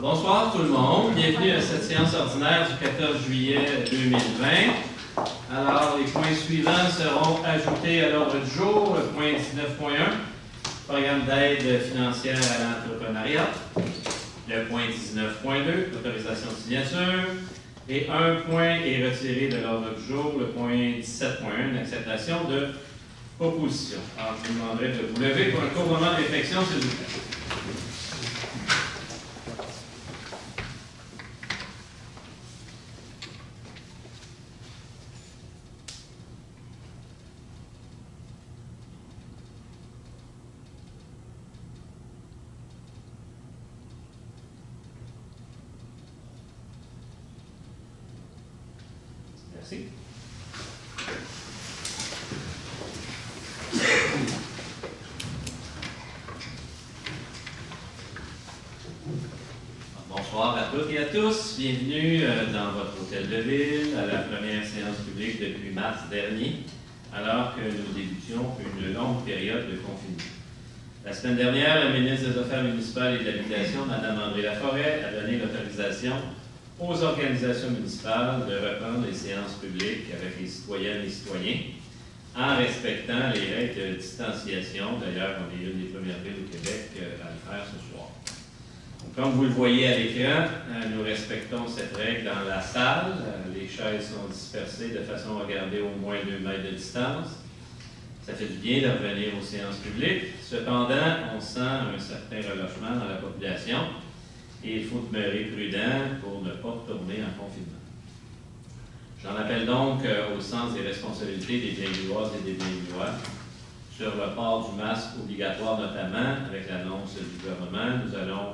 Bonsoir tout le monde, bienvenue à cette séance ordinaire du 14 juillet 2020. Alors, les points suivants seront ajoutés à l'ordre du jour. Le point 19.1, programme d'aide financière à l'entrepreneuriat. Le point 19.2, autorisation de signature. Et un point est retiré de l'ordre du jour, le point 17.1, l'acceptation de proposition. Alors, je vous demanderai de vous lever pour un court moment de réflexion, s'il vous plaît. Merci. Bonsoir à toutes et à tous. Bienvenue dans votre hôtel de ville à la première séance publique depuis mars dernier, alors que nous débutions une longue période de confinement. La semaine dernière, la ministre des Affaires municipales et de l'Habitation, Mme André Laforêt, a donné l'autorisation aux organisations municipales de reprendre les séances publiques avec les citoyennes et citoyens en respectant les règles de distanciation. D'ailleurs, on est une des premières villes au Québec à le faire ce soir. Donc, comme vous le voyez à l'écran, nous respectons cette règle dans la salle. Les chaises sont dispersées de façon à garder au moins 2 mètres de distance. Ça fait du bien de revenir aux séances publiques. Cependant, on sent un certain relâchement dans la population. Et il faut demeurer prudent pour ne pas retourner en confinement. J'en appelle donc au sens des responsabilités des Blainvilloises et des Blainvillois sur le port du masque obligatoire, notamment avec l'annonce du gouvernement. Nous allons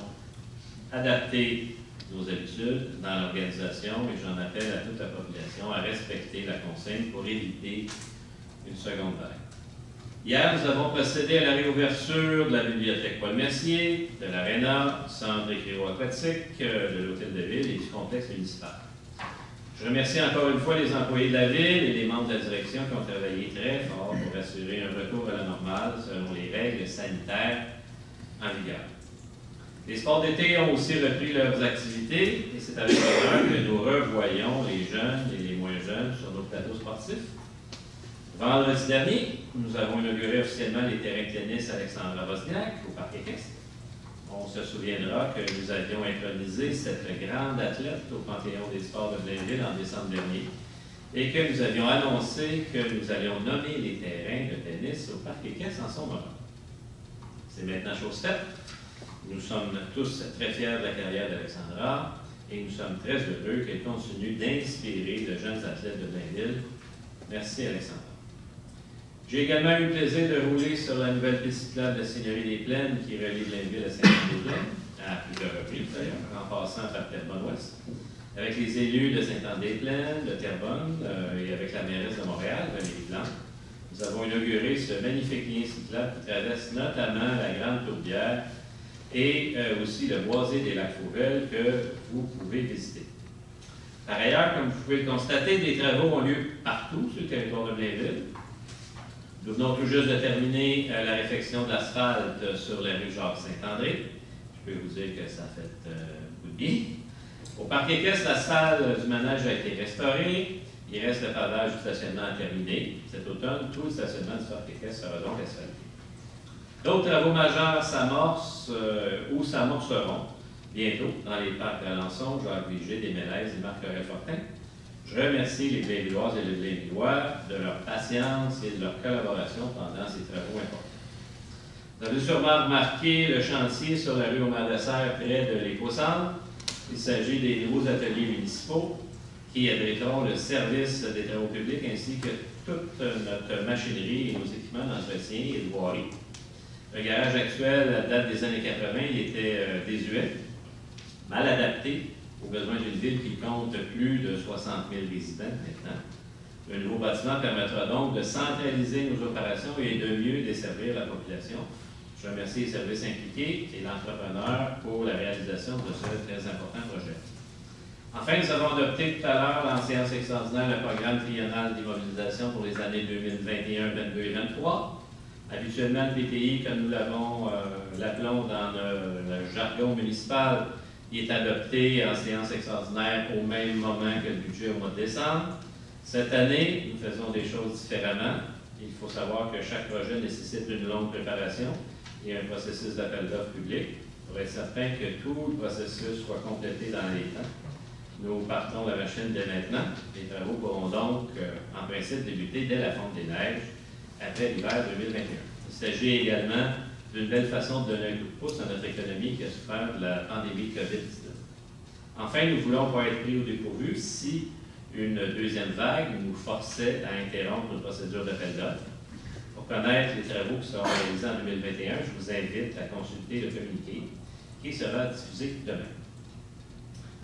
adapter nos habitudes dans l'organisation et j'en appelle à toute la population à respecter la consigne pour éviter une seconde vague. Hier, nous avons procédé à la réouverture de la bibliothèque Paul-Mercier, de l'Arena, du centre récréo-aquatique, de l'hôtel de ville et du complexe municipal. Je remercie encore une fois les employés de la ville et les membres de la direction qui ont travaillé très fort pour assurer un retour à la normale selon les règles sanitaires en vigueur. Les sports d'été ont aussi repris leurs activités et c'est avec honneur que nous revoyons les jeunes et les moins jeunes sur nos plateaux sportifs. Vendredi dernier, nous avons inauguré officiellement les terrains de tennis Alexandra Wozniak au Parc équestre. On se souviendra que nous avions intronisé cette grande athlète au Panthéon des sports de Blainville en décembre dernier et que nous avions annoncé que nous allions nommer les terrains de tennis au Parc équestre en son honneur. C'est maintenant chose faite. Nous sommes tous très fiers de la carrière d'Alexandra et nous sommes très heureux qu'elle continue d'inspirer de jeunes athlètes de Blainville. Merci Alexandra. J'ai également eu le plaisir de rouler sur la nouvelle piste cyclable de la Seigneurie des Plaines qui relie Blainville à Saint-Anne-des-Plaines, à plusieurs reprises d'ailleurs, en passant par Terrebonne-Ouest, avec les élus de Saint-Anne-des-Plaines, de Terrebonne et avec la mairesse de Montréal, Valérie Blanc. Nous avons inauguré ce magnifique lien cyclable qui traverse notamment la Grande Tourbière et aussi le boisé des Lacs-Fauvel que vous pouvez visiter. Par ailleurs, comme vous pouvez le constater, des travaux ont lieu partout sur le territoire de Blainville. Nous venons tout juste de terminer la réfection de l'asphalte sur la rue Jacques-Saint-André. Je peux vous dire que ça fait beaucoup de bien. Au Parc équestre, la salle du manège a été restaurée. Il reste le pavage du stationnement à terminer. Cet automne, tout le stationnement du Parc équestre sera donc asphalté. D'autres travaux majeurs s'amorcent ou s'amorceront bientôt dans les parcs d'Alençon, Jacques Vigée, des Mélèzes et Marc-Aurèle-Fortin. Je remercie les Blainvilloises et les Blainvillois de leur patience et de leur collaboration pendant ces travaux importants. Vous avez sûrement remarqué le chantier sur la rue Omar-Dessert près de l'éco-centre. Il s'agit des nouveaux ateliers municipaux qui abriteront le service des travaux publics ainsi que toute notre machinerie et nos équipements d'entretien et de voirie. Le garage actuel date des années 80, il était désuet, mal adapté aux besoins d'une ville qui compte plus de 60 000 résidents maintenant. Le nouveau bâtiment permettra donc de centraliser nos opérations et de mieux desservir la population. Je remercie les services impliqués et l'entrepreneur pour la réalisation de ce très important projet. Enfin, nous avons adopté tout à l'heure en séance extraordinaire le programme triennal d'immobilisation pour les années 2021, 2022 et 2023. Habituellement, le PTI, comme nous l'appelons dans le jargon municipal, Il est adopté en séance extraordinaire au même moment que le budget au mois de décembre. Cette année, nous faisons des choses différemment. Il faut savoir que chaque projet nécessite une longue préparation et un processus d'appel d'offres public pour être certain que tout le processus soit complété dans les temps. Nous partons la machine dès maintenant. Les travaux pourront donc, en principe, débuter dès la fonte des neiges, après l'hiver 2021. Il s'agit également d'une belle façon de donner un coup de pouce à notre économie qui a souffert de la pandémie de COVID-19. Enfin, nous voulons pas être pris au dépourvu si une deuxième vague nous forçait à interrompre une procédure d'appel d'offres. Pour connaître les travaux qui seront réalisés en 2021, je vous invite à consulter le communiqué qui sera diffusé demain.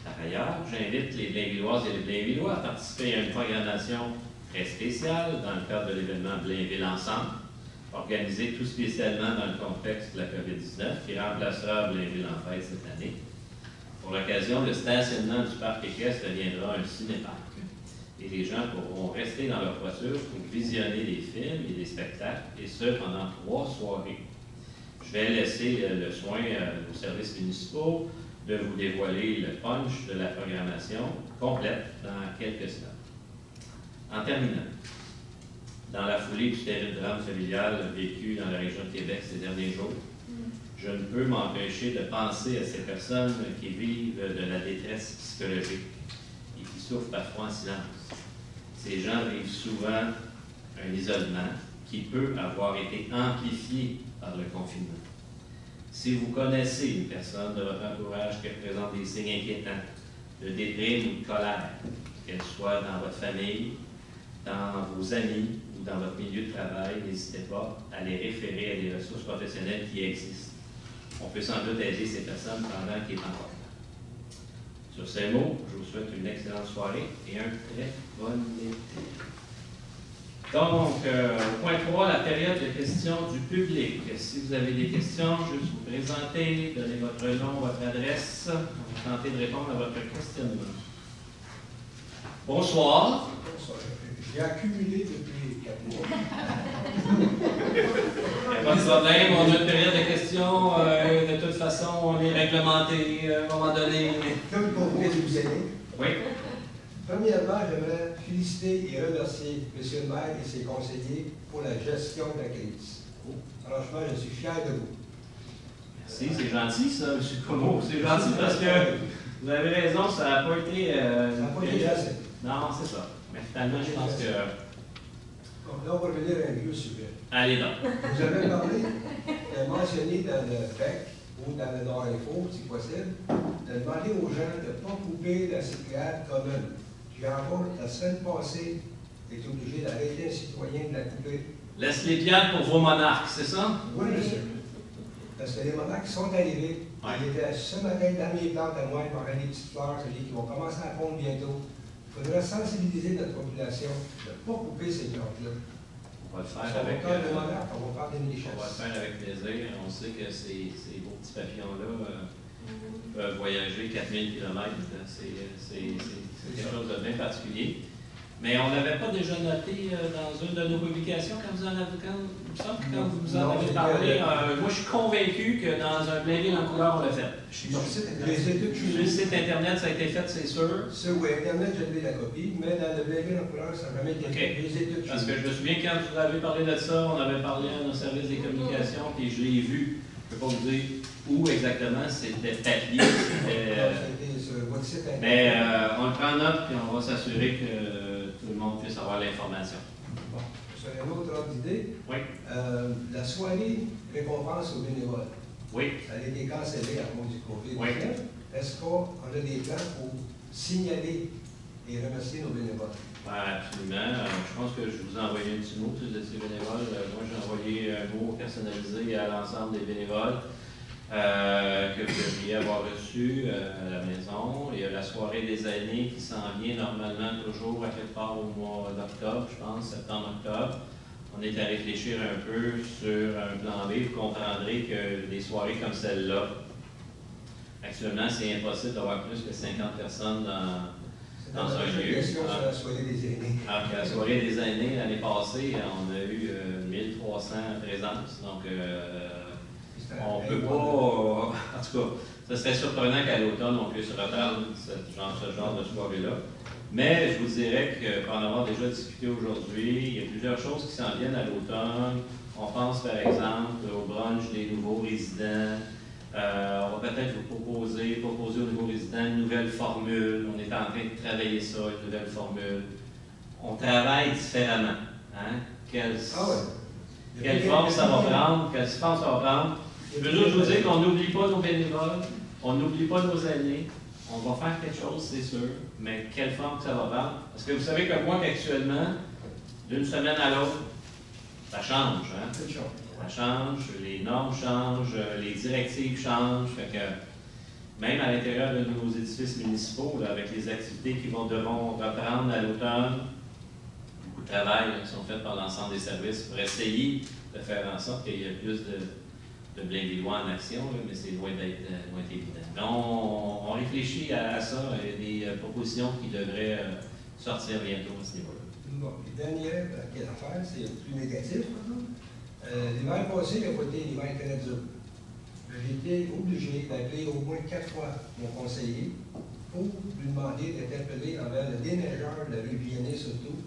Par ailleurs, j'invite les Blainvilloises et les Blainvillois à participer à une programmation très spéciale dans le cadre de l'événement Blainville Ensemble, organisé tout spécialement dans le contexte de la COVID-19, qui remplacera Blainville en fête cette année. Pour l'occasion, le stationnement du parc équestre deviendra un cinéparc et les gens pourront rester dans leur voiture pour visionner des films et des spectacles, et ce pendant 3 soirées. Je vais laisser le soin aux services municipaux de vous dévoiler le punch de la programmation complète dans quelques semaines. En terminant, dans la foulée du terrible drame familial vécu dans la région de Québec ces derniers jours, je ne peux m'empêcher de penser à ces personnes qui vivent de la détresse psychologique et qui souffrent parfois en silence. Ces gens vivent souvent un isolement qui peut avoir été amplifié par le confinement. Si vous connaissez une personne de votre entourage qui présente des signes inquiétants, de déprime ou de colère, qu'elle soit dans votre famille, dans vos amis ou dans votre milieu de travail, n'hésitez pas à les référer à des ressources professionnelles qui existent. On peut sans doute aider ces personnes pendant qu'il est encore temps. Sur ces mots, je vous souhaite une excellente soirée et un très bon été. Donc, point 3, la période de questions du public. Si vous avez des questions, juste vous présenter, donner votre nom, votre adresse. On va tenter de répondre à votre questionnement. Bonsoir. Bonsoir. J'ai accumulé depuis 4 mois. Pas de problème, on a une période de questions. De toute façon, on est réglementé à un moment donné. Comme pour vous aider. Oui. Premièrement, j'aimerais féliciter et remercier M. le maire et ses conseillers pour la gestion de la crise. Franchement, je suis fier de vous. Merci, c'est gentil ça, M. Como. C'est gentil parce que vous avez raison, ça n'a pas été. Ça n'a pas été facile. Non, c'est ça. Mais finalement, je pense que. Donc, là, on va revenir à un vieux sujet. Allez donc. Vous avez parlé, mentionné dans le PEC ou dans le Nord Info, si possible, de demander aux gens de ne pas couper la circulade commune. J'ai encore, la semaine passée, été obligé d'arrêter un citoyen de la couper. Laisse les pieds pour vos monarques, c'est ça? Oui, monsieur. Parce que les monarques sont arrivés. Ouais. Ils étaient ce matin dans mes plantes à moi, ils m'auraient des petites fleurs, qui vont commencer à pondre bientôt. Il faudrait sensibiliser notre population de ne pas couper ces plantes-là. On va le faire On avec. va faire de monarques, on va faire des On va le richesses. faire avec plaisir. On sait que ces beaux petits papillons-là peuvent voyager 4000 km. C'est quelque chose de bien particulier. Mais on n'avait pas déjà noté dans une de nos publications, quand vous en avez, quand vous en avez parlé, moi je suis convaincu que dans un Blainville en couleur, on l'a fait. Les études Sur le site Internet, ça a été fait, c'est sûr. Sur Internet, j'ai donné la copie, mais dans le Blainville en couleur, ça n'a jamais été fait. Les études Parce que je me souviens quand vous avez parlé de ça, on avait parlé à nos services des communications, puis je l'ai vu. Je ne peux pas vous dire où exactement, c'était papier, mais on le prend en note, puis on va s'assurer que tout le monde puisse avoir l'information. Bon, sur un autre ordre d'idée, Oui. la soirée récompense aux bénévoles. Oui. Elle a été cancellée à cause du COVID-19. Oui. Est-ce qu'on a des plans pour signaler et remercier nos bénévoles? Absolument. Je pense que je vous ai envoyé un petit mot de ces bénévoles. Moi, j'ai envoyé un mot personnalisé à l'ensemble des bénévoles que vous devriez avoir reçu à la maison. Il y a la soirée des aînés qui s'en vient normalement toujours à quelque part au mois d'octobre, je pense, septembre-octobre. On est à réfléchir un peu sur un plan B. Vous comprendrez que des soirées comme celle-là, actuellement, c'est impossible d'avoir plus que 50 personnes dans un lieu. Question sur la soirée des aînés. Alors que la soirée des aînés, l'année passée, on a eu 1300 présences. Donc, on ne peut pas. En tout cas, Ce serait surprenant qu'à l'automne, on puisse reprendre ce genre de soirée-là. Mais je vous dirais qu'en avoir déjà discuté aujourd'hui, il y a plusieurs choses qui s'en viennent à l'automne. On pense par exemple au brunch des nouveaux résidents. On va peut-être vous proposer aux nouveaux résidents une nouvelle formule. On est en train de travailler ça, une nouvelle formule. On travaille différemment. Hein? Quelle forme ça va prendre? Quelle forme ça va prendre? Je veux juste vous dire qu'on n'oublie pas nos bénévoles, on n'oublie pas nos aînés. On va faire quelque chose, c'est sûr, mais quelle forme ça va prendre? Parce que vous savez comme moi qu'actuellement, d'une semaine à l'autre, ça change. Hein? Ça change, les normes changent, les directives changent. Fait que même à l'intérieur de nos édifices municipaux, là, avec les activités qui devront reprendre à l'automne, beaucoup de travail sont faits par l'ensemble des services pour essayer de faire en sorte qu'il y ait plus de Blainvillois en action, là, mais c'est loin d'être évident. Donc, on réfléchit à ça. Il y a des propositions qui devraient sortir bientôt à ce niveau-là. Bon, puis dernière affaire, c'est plus négatif. L'hiver passé, il a été l'hiver très dur. J'ai été obligé d'appeler au moins 4 fois mon conseiller pour lui demander d'interpeller envers le déneigeur de la rue Vianney surtout,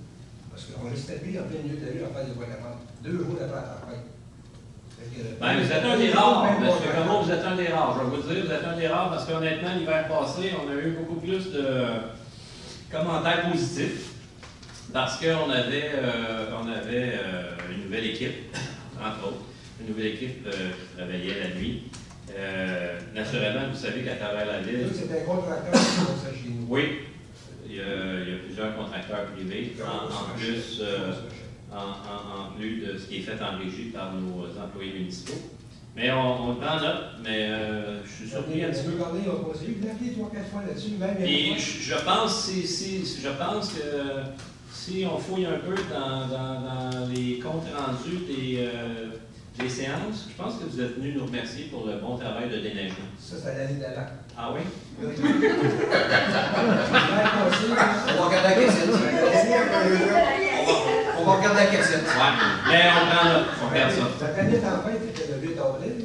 parce qu'on restait pris en plein milieu de la rue en face des voies d'amende, 2 jours après la tempête. Ben, vous êtes un des rares, M. Comeau, vous êtes un des rares. Je vais vous dire, vous êtes un des rares parce qu'honnêtement, l'hiver passé, on a eu beaucoup plus de commentaires positifs parce qu'on avait, une nouvelle équipe, entre autres, une nouvelle équipe qui travaillait la nuit. Naturellement, vous savez qu'à travers la ville... C'est un contracteur qui font ça chez nous. Oui, il y a plusieurs contracteurs privés, en plus de ce qui est fait en régie par nos employés municipaux. Mais on prend note, mais je suis surpris un petit peu. Regardez, on va essayer de l'appeler 3-4 fois là-dessus, même. Et je pense que si on fouille un peu dans les comptes rendus des séances, je pense que vous êtes venus nous remercier pour le bon travail de déneigement. Ça, c'est l'année d'avant. Ah oui? On va regarder la cassette. On va regarder la cassette. Oui, mais on prend note, on regarde ça. Cette année tempête, c'était le 8 avril.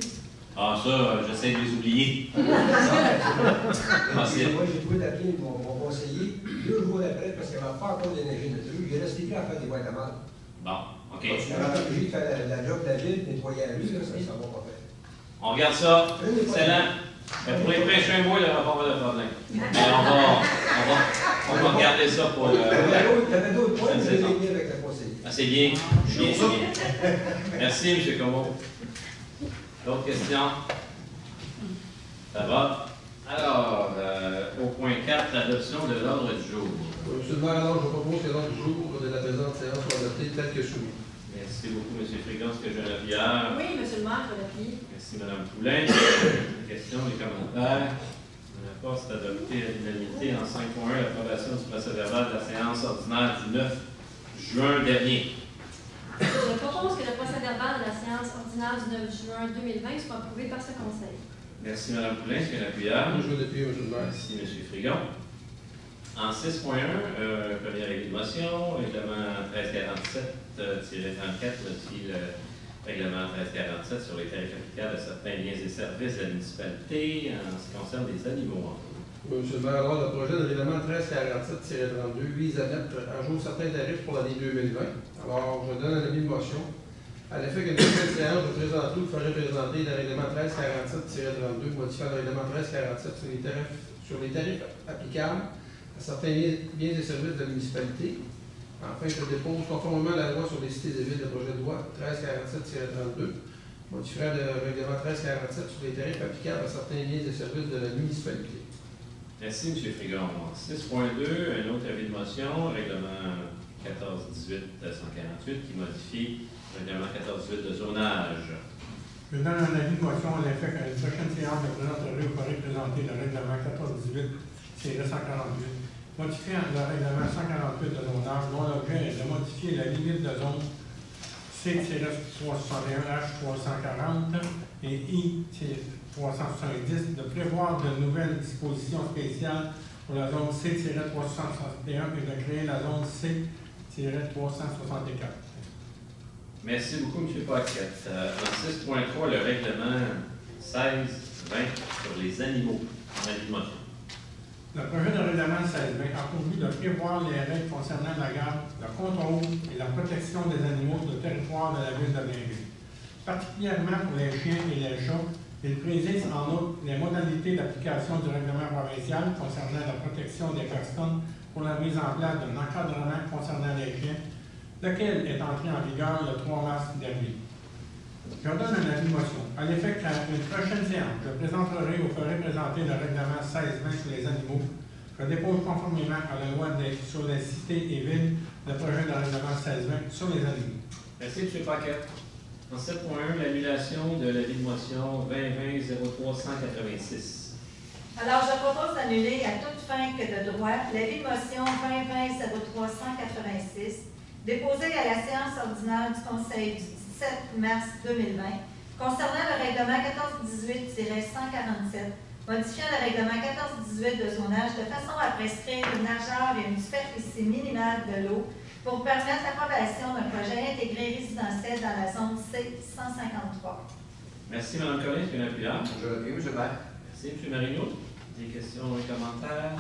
Ah, ça, j'essaie de les oublier. Moi, j'ai trouvé d'appeler mon conseiller 2 jours après, parce qu'il n'avait pas encore déneigé notre rue. Il est resté plus à faire des voies d'amende. Bon, OK. Il avait obligé de faire la job de la ville, nettoyer la rue, ça va pas faire. On regarde ça. Excellent. Mais pour les prochains mois, il n'y aura pas de problème. Mais on va regarder ça pour... Tu avais d'autres points, mais je l'ai mis avec le conseiller. Ah, c'est bien. Bien. Merci, M. Comeau. D'autres questions? Ça va? Alors, au point 4, l'adoption de l'ordre du jour. Monsieur le maire, alors je propose que l'ordre du jour de la présente séance soit adopté tel que soumis. Merci beaucoup, M. Frigon. Est-ce que j'ai un appuyeur? Oui, monsieur le maire, je l'appuie. Merci, Mme Poulain. Les questions, les commentaires? Le rapport s'est adopté à l'unanimité en 5.1, l'approbation du procès-verbal de la séance ordinaire du 9 juin dernier. Je propose que le procès-verbal de la séance ordinaire du 9 juin 2020 soit approuvé par ce conseil. Merci, Mme Poulain. Est-ce qu'il y a un appuyeur? Je veux depuis, monsieur le maire. Merci, M. Frigon. En 6.1, première motion, règlement 1347-34 modifie le règlement 1347 sur les tarifs applicables à certains biens et services de la municipalité en ce qui concerne les animaux. Monsieur le maire, alors le projet de règlement 1347-32 vise à mettre à jour certains tarifs pour l'année 2020. Alors, je donne un avis de motion. À l'effet qu'une nouvelle séance de présentement vous ferait présenter le règlement 1347-32 modifiant le règlement 1347 sur les tarifs applicables à certains biens et services de la municipalité. Enfin, je dépose conformément à la loi sur les cités et villes le projet de loi 1347-32, modifierait le règlement 1347 sur les tarifs applicables à certains biens et services de la municipalité. Merci, M. Frigon. 6.2, un autre avis de motion, règlement 1418-148 qui modifie le règlement 1418 de zonage. Je donne un avis de motion à l'effet qu'à une prochaine séance de présenterie, vous pourrez présenter le règlement 1418-148, modifiant le règlement 148 de zonage, dont l'objet est de modifier la limite de zone C-361H340 et I-370, de prévoir de nouvelles dispositions spéciales pour la zone C-361 et de créer la zone C-364. Merci beaucoup, M. Paquette. En 6.3, le règlement 16 20 sur les animaux. En avis de motion. Le projet de règlement 1620 a pour but de prévoir les règles concernant la garde, le contrôle et la protection des animaux sur le territoire de la ville de Blainville. Particulièrement pour les chiens et les chats, il précise en outre les modalités d'application du règlement provincial concernant la protection des personnes pour la mise en place d'un encadrement concernant les chiens, lequel est entré en vigueur le 3 mars dernier. Je donne un avis de motion. À l'effet qu'à une prochaine séance, je présenterai ou ferai présenter le règlement 1620 sur les animaux. Je dépose conformément à la loi sur les cités et villes le projet de règlement 1620 sur les animaux. Merci, M. Paquet. En 7.1, l'annulation de l'avis de motion 2020-03-186. Alors, je propose d'annuler à toute fin que de droit l'avis de motion 2020-03-186 déposé à la séance ordinaire du Conseil du 17 mars 2020 concernant le règlement 1418-147 modifiant le règlement 1418 de zonage de façon à prescrire une largeur et une superficie minimale de l'eau pour permettre l'approbation d'un projet intégré résidentiel dans la zone C-153. Merci, Mme Collin. Est-ce qu'il y a un appuyeur? Je l'appuie, M. le maire. Merci, M. Marino. Des questions ou commentaires?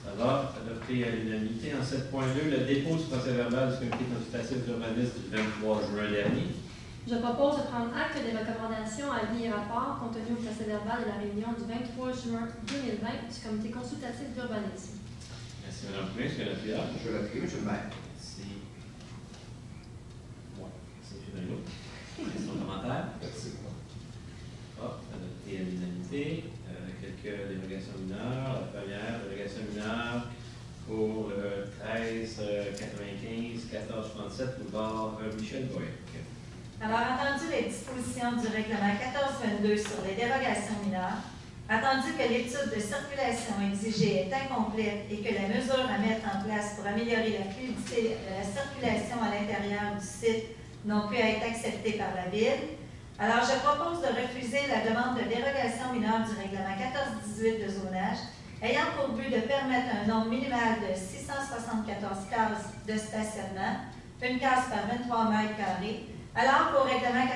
Ça va. Adopté à l'unanimité. En 7.2, le dépôt du procès-verbal du comité consultatif d'urbanisme du 23 juin dernier. Je propose de prendre acte des recommandations, avis et rapports contenus au procès-verbal de la réunion du 23 juin 2020 du comité consultatif d'urbanisme. Merci, Mme Collin. Est-ce qu'il y a un appuyeur? Je l'appuie, M. le maire. Merci. Ouais. Merci, M. Marino. Questions ou commentaires? Merci. Adopté à l'unanimité. Quelques dérogations mineures. La première, dérogation mineure pour le 13-95-14-67 boulevard Michel Boyer. Alors, entendu les dispositions du règlement 1422 sur les dérogations mineures, attendu que l'étude de circulation exigée est incomplète et que les mesures à mettre en place pour améliorer la fluidité de la circulation à l'intérieur du site n'ont pu être acceptées par la Ville, alors je propose de refuser la demande de dérogation mineure du règlement 1418 de zonage ayant pour but de permettre un nombre minimal de 674 cases de stationnement, une case par 23 mètres carrés, alors qu'au règlement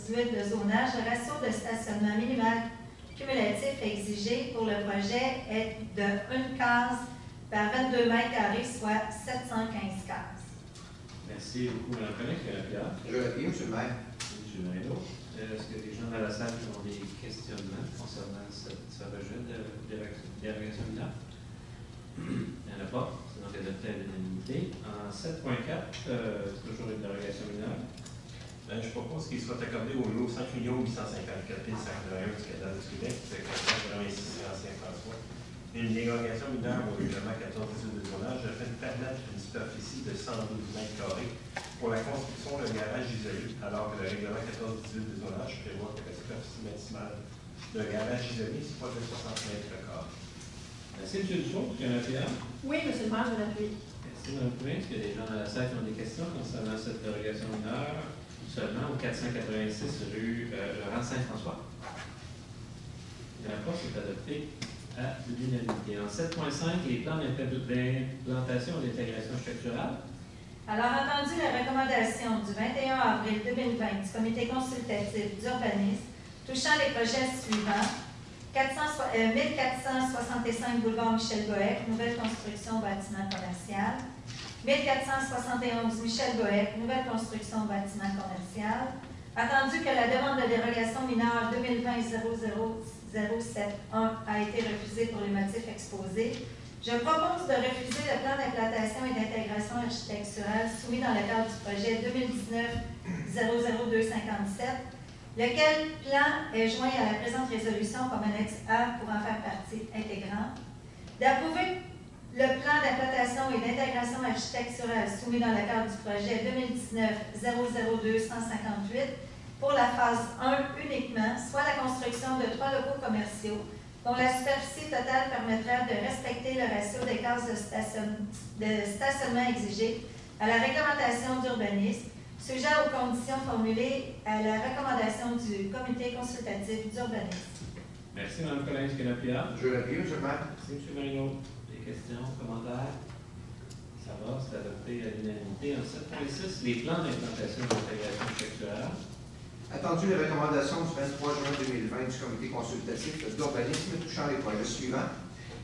1418 de zonage, le ratio de stationnement minimal cumulatif exigé pour le projet est de 1 case par 22 mètres carrés, soit 715 cases. Merci beaucoup, Mme Collin. Est-ce qu'il y a un appuyeur? Je l'appuie, M. le maire. Merci, M. Marino. Est-ce qu'il y a des gens dans la salle qui ont des questionnements concernant ce rejet de dérogation mineure? Il n'y en a pas. C'est donc adopté à l'unanimité. En 7.4, c'est toujours une dérogation mineure. Je propose qu'il soit accordé au lot 5 854 501 du Canada du Québec, c'est 86 ancien François. Une dérogation mineure au règlement 1418 de zonage afin de permettre une superficie de 112 mètres carrés pour la construction d'un garage isolé, alors que le règlement 1418 de zonage prévoit que la superficie maximale d'un garage isolé soit de 60 mètres carrés. Merci, M. Dufault. Est-ce qu'il y a un appuyeur? Oui, M. le maire, je l'appuie. Merci, Mme Poulin. Est-ce qu'il y a des gens dans la salle qui ont des questions concernant cette dérogation mineure? Seulement au 486 rue Laurent Saint-François. Il n'y en a pas, c'est adopté à l'unanimité. En 7.5, les plans d'implantation et d'intégration structurale. Alors, entendu la recommandation du 21 avril 2020 du comité consultatif d'urbanisme touchant les projets suivants, 1465 boulevard Michel Bohec, nouvelle construction bâtiment commercial. 1471 Michel Bohec, nouvelle construction bâtiment commercial. Attendu que la demande de dérogation mineure 2020-00071 a été refusée pour les motifs exposés, je propose de refuser le plan d'implantation et d'intégration architecturale soumis dans le cadre du projet 2019-00257, lequel plan est joint à la présente résolution comme annexe A pour en faire partie intégrante, d'approuver le plan d'implantation et d'intégration architecturale soumis dans le cadre du projet 2019-002-158 pour la phase 1 uniquement, soit la construction de 3 locaux commerciaux dont la superficie totale permettra de respecter le ratio des cases de stationnement exigées à la réglementation d'urbanisme, sujet aux conditions formulées à la recommandation du comité consultatif d'urbanisme. Merci, Mme Collin. Est-ce qu'il y a un appuyeur? Je l'appuie, M. le maire. Merci, M. Marino. Des questions, commentaires? Ça va, c'est adopté à l'unanimité. En 7.6, les plans d'implantation et d'intégration structurale. Attendu les recommandations du 23 juin 2020 du comité consultatif d'urbanisme touchant les projets suivants.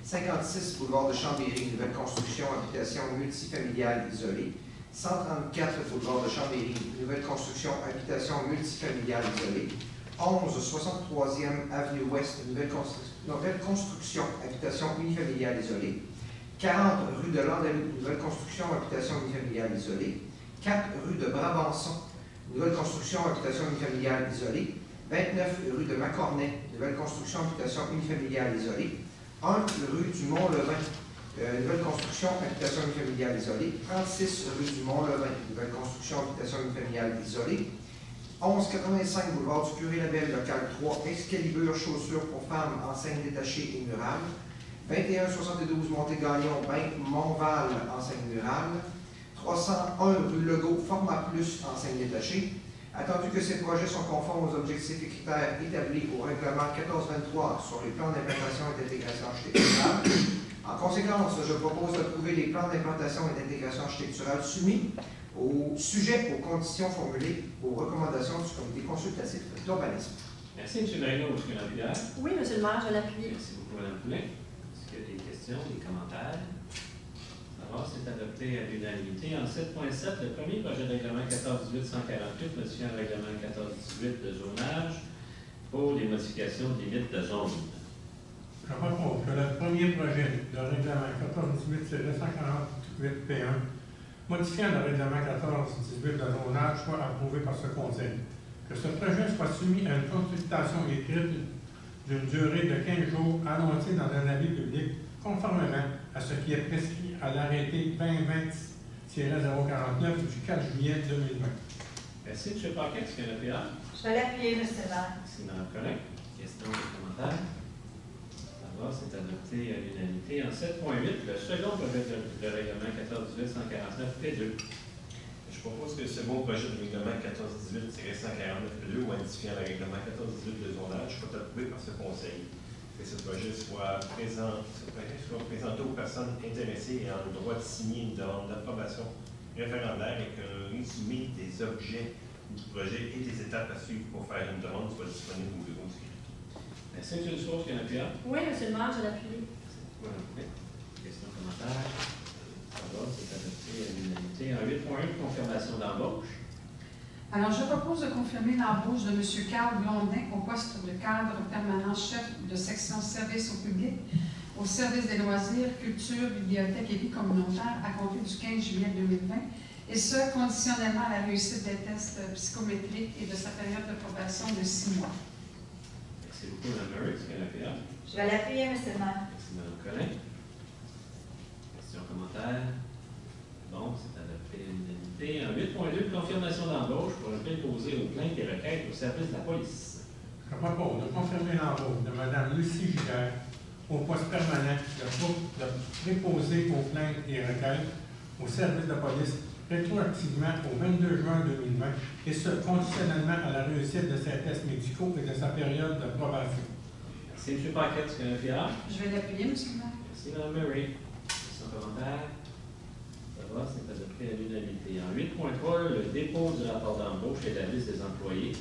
56 boulevard de Chambéry, nouvelle construction, habitation multifamiliale isolée. 134 boulevard de Chambéry, nouvelle construction, habitation multifamiliale isolée. 11 63e avenue Ouest, nouvelle construction, habitation unifamiliale isolée. 40 rue de Landalou, nouvelle construction, habitation unifamiliale isolée. 4 rue de Brabançon, nouvelle construction, habitation unifamiliale isolée. 29 rue de Macornet, nouvelle construction, habitation unifamiliale isolée. 1 rue du Mont-Levin, nouvelle construction, habitation unifamiliale isolée. 36 rue du Mont-Levin, nouvelle construction, habitation unifamiliale isolée. 1185 boulevard du Curé-Labelle, local 3, Excalibur, chaussures pour femmes, enseignes détachées et murales. 2172 Montée-Gagnon, Bain, Montval, enseigne murale. 301 rue Legault, Format Plus, enseigne détachée. Attendu que ces projets sont conformes aux objectifs et critères établis au règlement 1423 sur les plans d'implantation et d'intégration architecturale. En conséquence, je propose d'approuver les plans d'implantation et d'intégration architecturale soumis au sujet aux conditions formulées aux recommandations du comité consultatif d'urbanisme. Merci, M. Marino. Est-ce qu'il y a un appuyage? Oui, M. le maire, je l'appuie. Merci beaucoup, Mme Poulin. Est-ce qu'il y a des questions, des commentaires? Alors, c'est adopté à l'unanimité. En 7.7, le premier projet de règlement 14-18-148 modifiant le règlement 14-18 de zonage pour les modifications de limites de zone. Je propose que le premier projet de règlement 14-18-148P1 modifiant le règlement 14-18 de zonage soit approuvé par ce Conseil. Que ce projet soit soumis à une consultation écrite d'une durée de 15 jours annoncée dans un avis public conformément à ce qui est prescrit à l'arrêté 2020-049 du 4 juillet 2020. Merci, M. Paquet. Est-ce qu'il y a un appuyage? Je vais l'appuyer, M. le maire. Merci, Mme Collin. Questions ou commentaires? Alors, c'est adopté à l'unanimité. En 7.8, le second projet de règlement 14-18-149P2. Je propose que le second projet de règlement 14-18-149P2, modifiant le règlement 14-18 de zonage, soit approuvé par ce Conseil. Que ce projet soit présenté aux personnes intéressées et en droit de signer une demande d'approbation référendaire et que le résumé des objets du projet et des étapes à suivre pour faire une demande soit disponible au bureau du Québec. Merci, M. Source. Qu'il y a un appuyage? Oui, M. le maire, je l'appuie. Merci beaucoup, Mme Poulin. Questions, commentaires? Alors, c'est adopté à l'unanimité. En 8.1, confirmation d'embauche. Alors, je propose de confirmer l'embauche de M. Carl Blondin au poste de cadre permanent chef de section service au public au service des loisirs, culture, bibliothèque et vie communautaire à compter du 15 juillet 2020, et ce, conditionnellement à la réussite des tests psychométriques et de sa période de probation de 6 mois. Merci beaucoup, Mme Murray. Est-ce qu'il y a un appuyage? Je vais l'appuyer, M. le maire. Merci, Mme Collin. Questions, commentaires? Bon, c'est adopté à l'unanimité. En 8.2, confirmation d'embauche pour le préposé aux plaintes et requêtes au service de la police. Je propose de confirmer l'embauche de Mme Lucie Giguère au poste permanent de préposé aux plaintes et requêtes au service de police rétroactivement au 22 juin 2020, et ce, conditionnellement à la réussite de ses tests médicaux et de sa période de probation. Merci, M. Paquet. Est-ce qu'il y a un appuyage? Je vais l'appuyer, M. le maire. Merci, Mme Murray. Questions, commentaires? Ça va, c'est adopté à l'unanimité. En 8.3, le dépôt du rapport d'embauche et la liste des employés.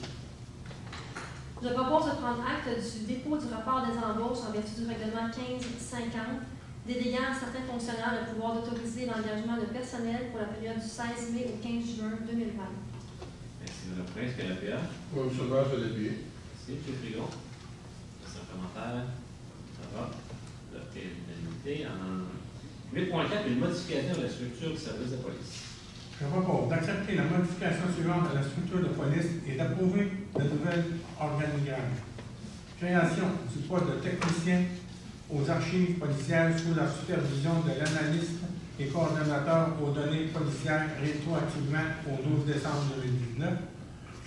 Je propose de prendre acte du dépôt du rapport des embauches en vertu du règlement 1550, déléguant à certains fonctionnaires le pouvoir d'autoriser l'engagement de personnel pour la période du 16 mai au 15 juin 2020. Merci, Mme Prince. Est-ce qu'il y a un appuyage? Oui, M. le maire, je l'ai appuyé. Merci, M. Frigon. Questions, commentaires? Ça va, adopté à l'unanimité. En 8.4, une modification de la structure du service de police. Je propose d'accepter la modification suivante de la structure de police et d'approuver de nouvelles organigrammes. Création du poste de technicien aux archives policières sous la supervision de l'analyste et coordonnateur aux données policières rétroactivement au 12 décembre 2019.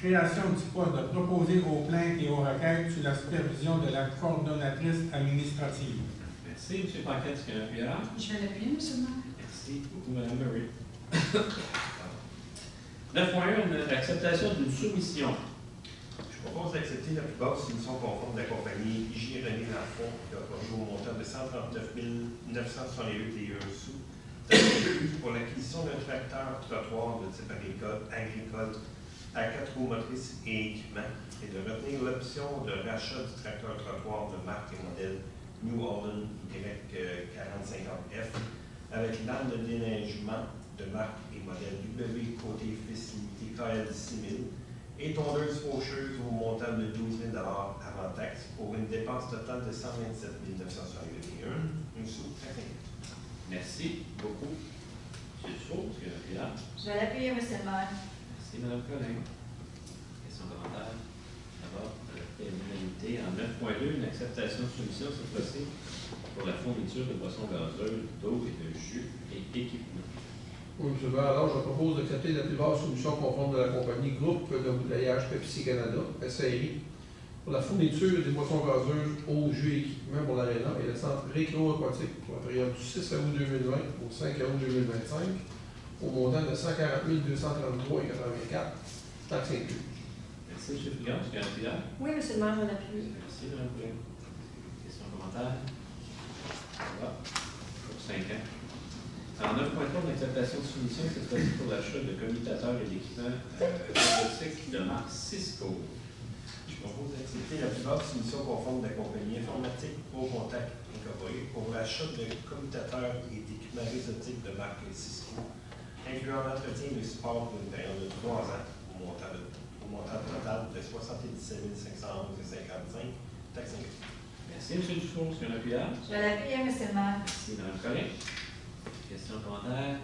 Création du poste de proposé aux plaintes et aux requêtes sous la supervision de la coordonnatrice administrative. Merci, M. Paquet. Est-ce qu'il y a un appuyage? Je vais l'appuyer, M. le maire. Merci beaucoup, Mme Murray. 9.1, l'acceptation d'une soumission. Je propose d'accepter la plus basse soumission conforme de la compagnie J. René Lafont, qui a apporté au montant de 139 968 sous pour l'acquisition d'un tracteur trottoir de type agricole à 4 roues motrices et équipements et de retenir l'option de rachat du tracteur trottoir de marque et modèle New Holland Y4050F avec l'arme de déneigement de marque et modèle W Côté Fils Limité KL 6000 et tondeuse faucheuse au montant de 12 000 avant taxe pour une dépense totale de 127 961, une sous-taxe. Merci beaucoup. M. Dufault, est-ce qu'il y a un appui là? Je vais l'appuyer, M. le maire. Merci, Mme Collin. Question, commentaire? D'abord, adopté à l'unanimité. En 9.2, une acceptation de soumission cette fois-ci pour la fourniture de boissons gazeuses, d'eau et de jus et équipements. Oui, M. le maire, alors je propose d'accepter la plus basse solution conforme de la compagnie Groupe d'embouteillage Pepsi Canada, SARI, pour la fourniture des boissons gazeuses, eau, jus et équipements pour l'aréna et le centre récréo-aquatique pour la période du 6 août 2020 au 5 août 2025, au montant de 140 233,84, taxes incluses. Merci, M. Frigon. Est-ce qu'il y a un appui là? Oui, M. le maire, je l'appuie. Merci, Mme Collin. Question, commentaire? Ça va. Pour 5 ans. En 9.3, l'acceptation de soumission, cette fois-ci pour l'achat de commutateurs et d'équipements robotiques de marque Cisco. Je propose d'accepter la plus basse soumission conforme de la compagnie informatique Pro Contact Incorporée pour l'achat de commutateurs et d'équipements réseautiques de marque Cisco, incluant l'entretien et le support pour une période de 3 ans au montant total de 77 511,55, taxes incluses. Merci, M. Dufour. Est-ce qu'il y a un appui là? Je vais l'appuyer, M. le maire. Merci, Mme Collin. Question, commentaire?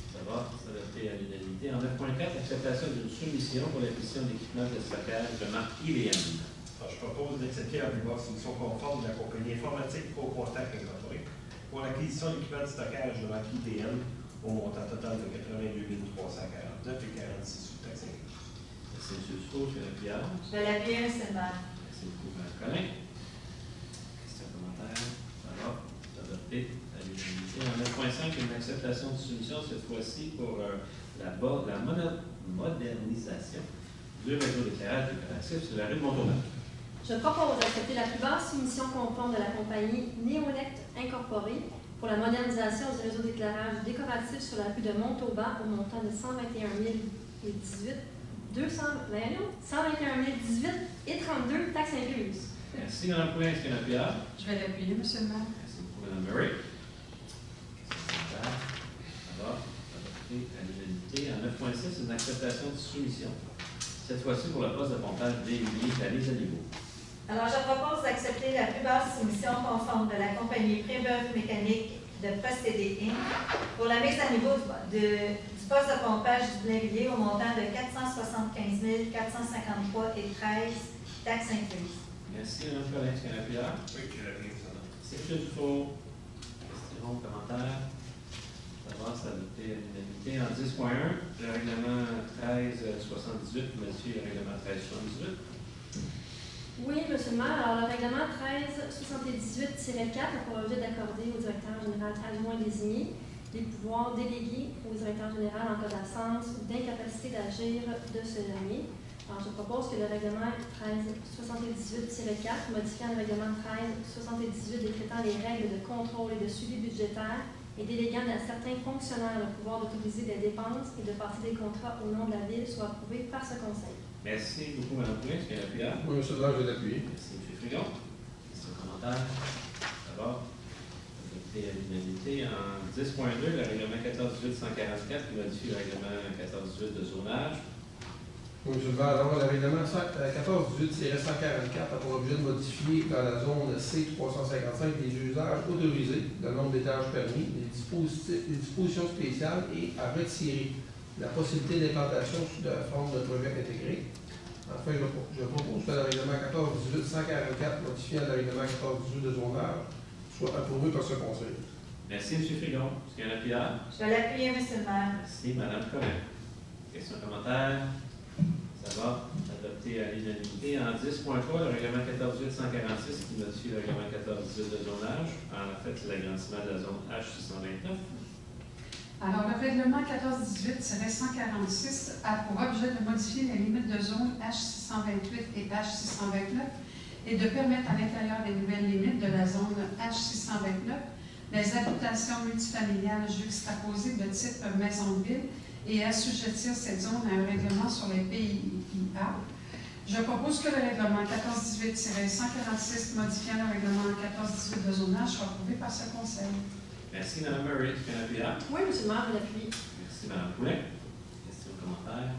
Ça va, c'est adopté à l'unanimité. En 9.4, acceptation d'une soumission pour l'acquisition d'équipements de stockage de marque IBM. Alors, je propose d'accepter la plus basse solution conforme de la compagnie informatique Pro Contact Incorporée pour l'acquisition d'équipements de stockage de marque IBM au montant total de 82 349 et 46 sous taxes incluses. Merci, M. Dufour. Est-ce qu'il y a un appui là? Je vais l'appuyer, M. le maire. Merci beaucoup, Mme Collin. Question, commentaire? Ça va, c'est adopté à l'unanimité. En 9.5, une acceptation de soumission, cette fois-ci pour la modernisation du réseau d'éclairage décoratif sur la rue de Montauban. Je propose d'accepter la plus basse soumission conforme de la compagnie Neonect Incorporée pour la modernisation du réseau d'éclairage décoratif sur la rue de Montauban au montant de 121 018 et 32 taxes incluses. Merci, Mme Poulin. Est-ce qu'il y a un appui là? Je vais l'appuyer, M. le maire. Merci beaucoup, Mme Murray. Ça va, adopté à l'unanimité. En 9.6, une acceptation de soumission, cette fois-ci pour le poste de pompage régulier de la mise à niveau. Alors, je propose d'accepter la plus basse soumission conforme de la compagnie Prébeuf Mécanique de Procédés Inc. pour la mise à niveau du poste de pompage du régulier au montant de 475 453 et 13 taxes incluses. Merci, Mme Collin. Est-ce qu'il y a un appui là? Oui, je l'appuie, ça. Merci, M. Dufault. Question, commentaire? Ça va, c'est adopté à l'unanimité. En 10.1, le règlement 1378 modifie le règlement 1378. Oui, M. le maire. Alors, le règlement 1378-4 a pour objet d'accorder au directeur général adjoint désigné les pouvoirs délégués au directeur général en cas d'absence ou d'incapacité d'agir de ce dernier. Alors, je propose que le règlement 1378-4, modifiant le règlement 1378 décrétant les règles de contrôle et de suivi budgétaire et déléguant à certains fonctionnaires le pouvoir d'autoriser des dépenses et de passer des contrats au nom de la Ville soit approuvé par ce Conseil. Merci beaucoup, Mme Poulin. Est-ce qu'il y a un appui là? Oui, M. le maire, je vais l'appuyer. Merci, M. Frigon. Question, commentaire? Ça va, adopté à l'unanimité. En 10.2, le règlement 1418-144 qui modifie le règlement 1418 de zonage. Oui, M. le maire, alors le règlement 1418-144 a pour objet de modifier dans la zone C355 les usages autorisés, le nombre d'étages permis, les dispositions spéciales et à retirer la possibilité d'implantation sous la forme de projet intégré. Enfin, je propose que le règlement 1418-144 modifiant le règlement 1418 de zonage soit approuvé par ce Conseil. Merci, M. Frigon. Est-ce qu'il y a un appui là? Je vais l'appuyer, M. le maire. Merci, Mme Collin. Question, commentaire? Ça va, adopté à l'unanimité. En 10.3, le règlement 1418-146 qui modifie le règlement 1418 de zonage. En fait, c'est l'agrandissement de la zone H629. Alors, le règlement 1418-146 a pour objet de modifier les limites de zone H628 et H629 et de permettre à l'intérieur des nouvelles limites de la zone H629 les habitations multifamiliales juxtaposées de type maison de ville et assujettir cette zone à un règlement sur les PIA. Je propose que le règlement 1418-146 modifiant le règlement 1418 de zonage soit approuvé par ce Conseil. Merci, Mme Murray. Est-ce qu'il y a un appui là? Oui, M. le maire, je l'appuie. Merci, Mme Poulet. Questions, commentaires?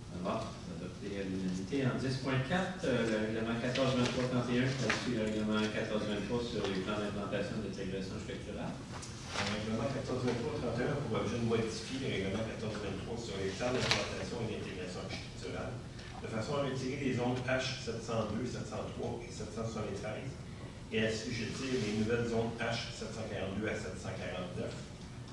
Ça va, c'est adopté à l'unanimité. En 10.4, le règlement 1423-31, là-dessus le règlement 1423 sur les plans d'implantation d'intégration structurelle. Le règlement 1423-31 a pour objet de modifier le règlement 1423 sur les plans d'implantation et d'intégration architecturale de façon à retirer les zones H702, 703 et 773 et assujettir les nouvelles zones H742 à 749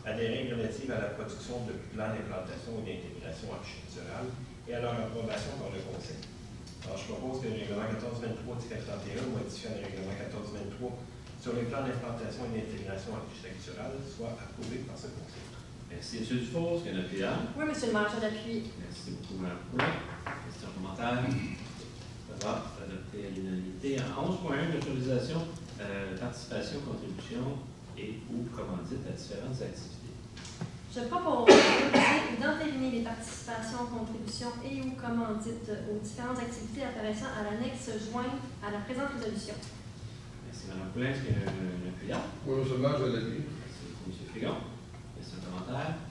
à des règles relatives à la production de plans d'implantation et d'intégration architecturale et à leur approbation par le Conseil. Alors, je propose que le règlement 1423-31 modifiant le règlement 1423 sur les plans d'implantation et d'intégration architecturale soit approuvé par ce Conseil. Merci, M. Dufour. Est-ce qu'il y a un appui là? Oui, M. le maire, je l'appuie. Merci beaucoup, Mme Poulet. Questions, commentaires? Ça va, c'est adopté à l'unanimité. En 11.1, l'autorisation, participation, contribution et ou commandite à différentes activités. Je propose d'entériner les participations, contributions et ou commandites aux différentes activités apparaissant à l'annexe jointe à la présente résolution. Merci, Mme Poulet. Est-ce qu'il y a un appui là? Oui, M. le maire, je l'appuie. Merci beaucoup, M. Frigon. Questions, commentaires?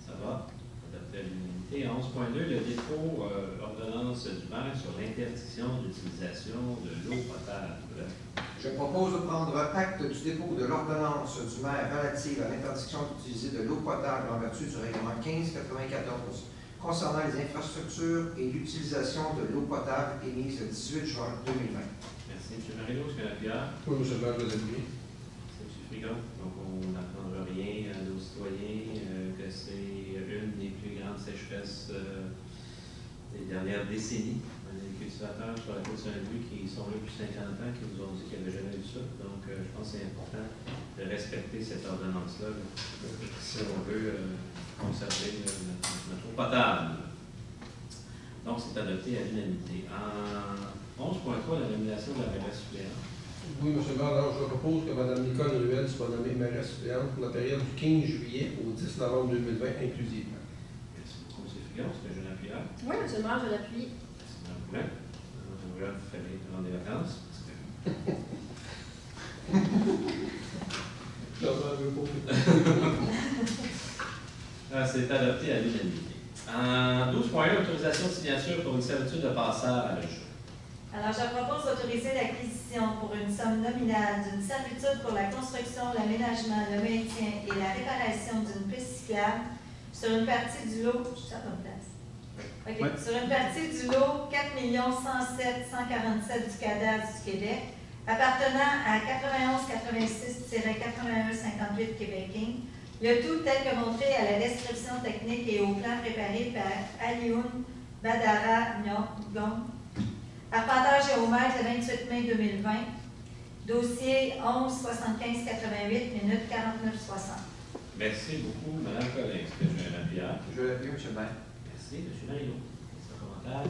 Ça va, adopté à l'unanimité. En 11.2, le dépôt ordonnance du maire sur l'interdiction d'utilisation de l'eau potable. Je propose de prendre acte du dépôt de l'ordonnance du maire relative à l'interdiction d'utiliser de l'eau potable en vertu du règlement 1594 concernant les infrastructures et l'utilisation de l'eau potable émise le 18 juin 2020. Merci, M. Marino. Est-ce qu'il y a un appui là? Oui, M. le maire, je l'appuie. Merci, M. Frigon. Donc, on n'apprendra rien à nos citoyens que c'est une des plus grandes sécheresses des dernières décennies. On a des cultivateurs sur la côte Saint-Louis qui sont là depuis 50 ans, qui nous ont dit qu'il n'y avait jamais eu ça. Donc, je pense que c'est important de respecter cette ordonnance-là si on veut conserver notre eau potable. Donc, c'est adopté à l'unanimité. En 11.3, la nomination de la mairesse suppléante. Oui, M. le maire, alors je propose que Mme Nicole Ruel soit nommée mairesse suppléante pour la période du 15 juillet au 10 novembre 2020 inclusivement. Merci beaucoup, M. Frigon. Est-ce que j'ai un appui là? Oui, M. le maire, je l'appuie. Merci, Mme Poulet. Là, vous fallait prendre des vacances. C'est adopté à l'unanimité. En 12.1, autorisation de signature pour une servitude de passage. Alors, je propose d'autoriser l'acquisition pour une somme nominale d'une servitude pour la construction, l'aménagement, le maintien et la réparation d'une piste cyclable sur une partie du lot. Je suis à bonne place. OK. Oui. Sur une partie du lot 4 107 147 du cadastre du Québec, appartenant à 91-86-81-58 Québec Inc., le tout tel que montré à la description technique et au plan préparé par Alioune Badara Nyong, arpenteur géomètre le 28 mai 2020, dossier 11-75-88, minute 49-60. Merci beaucoup, Mme Collin. Est-ce que j'ai un appui là? Je l'appuie, M. le maire. Merci, M. Marino. Est-ce un commentaire?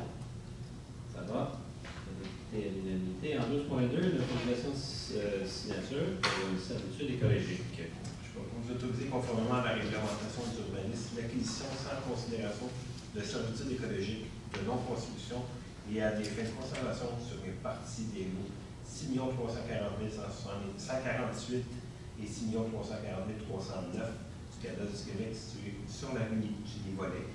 Ça va? Adopté à l'unanimité. En 12.2, l'autorisation de signature pour une servitude écologique. Je propose d'autoriser conformément à la réglementation de l'urbanisme l'acquisition sans considération de servitudes écologiques, de non-construction et à des fins de conservation sur une partie des lots 6 340 148 et 6 340 309 du cadastre du Québec situé sur la rue du Volet,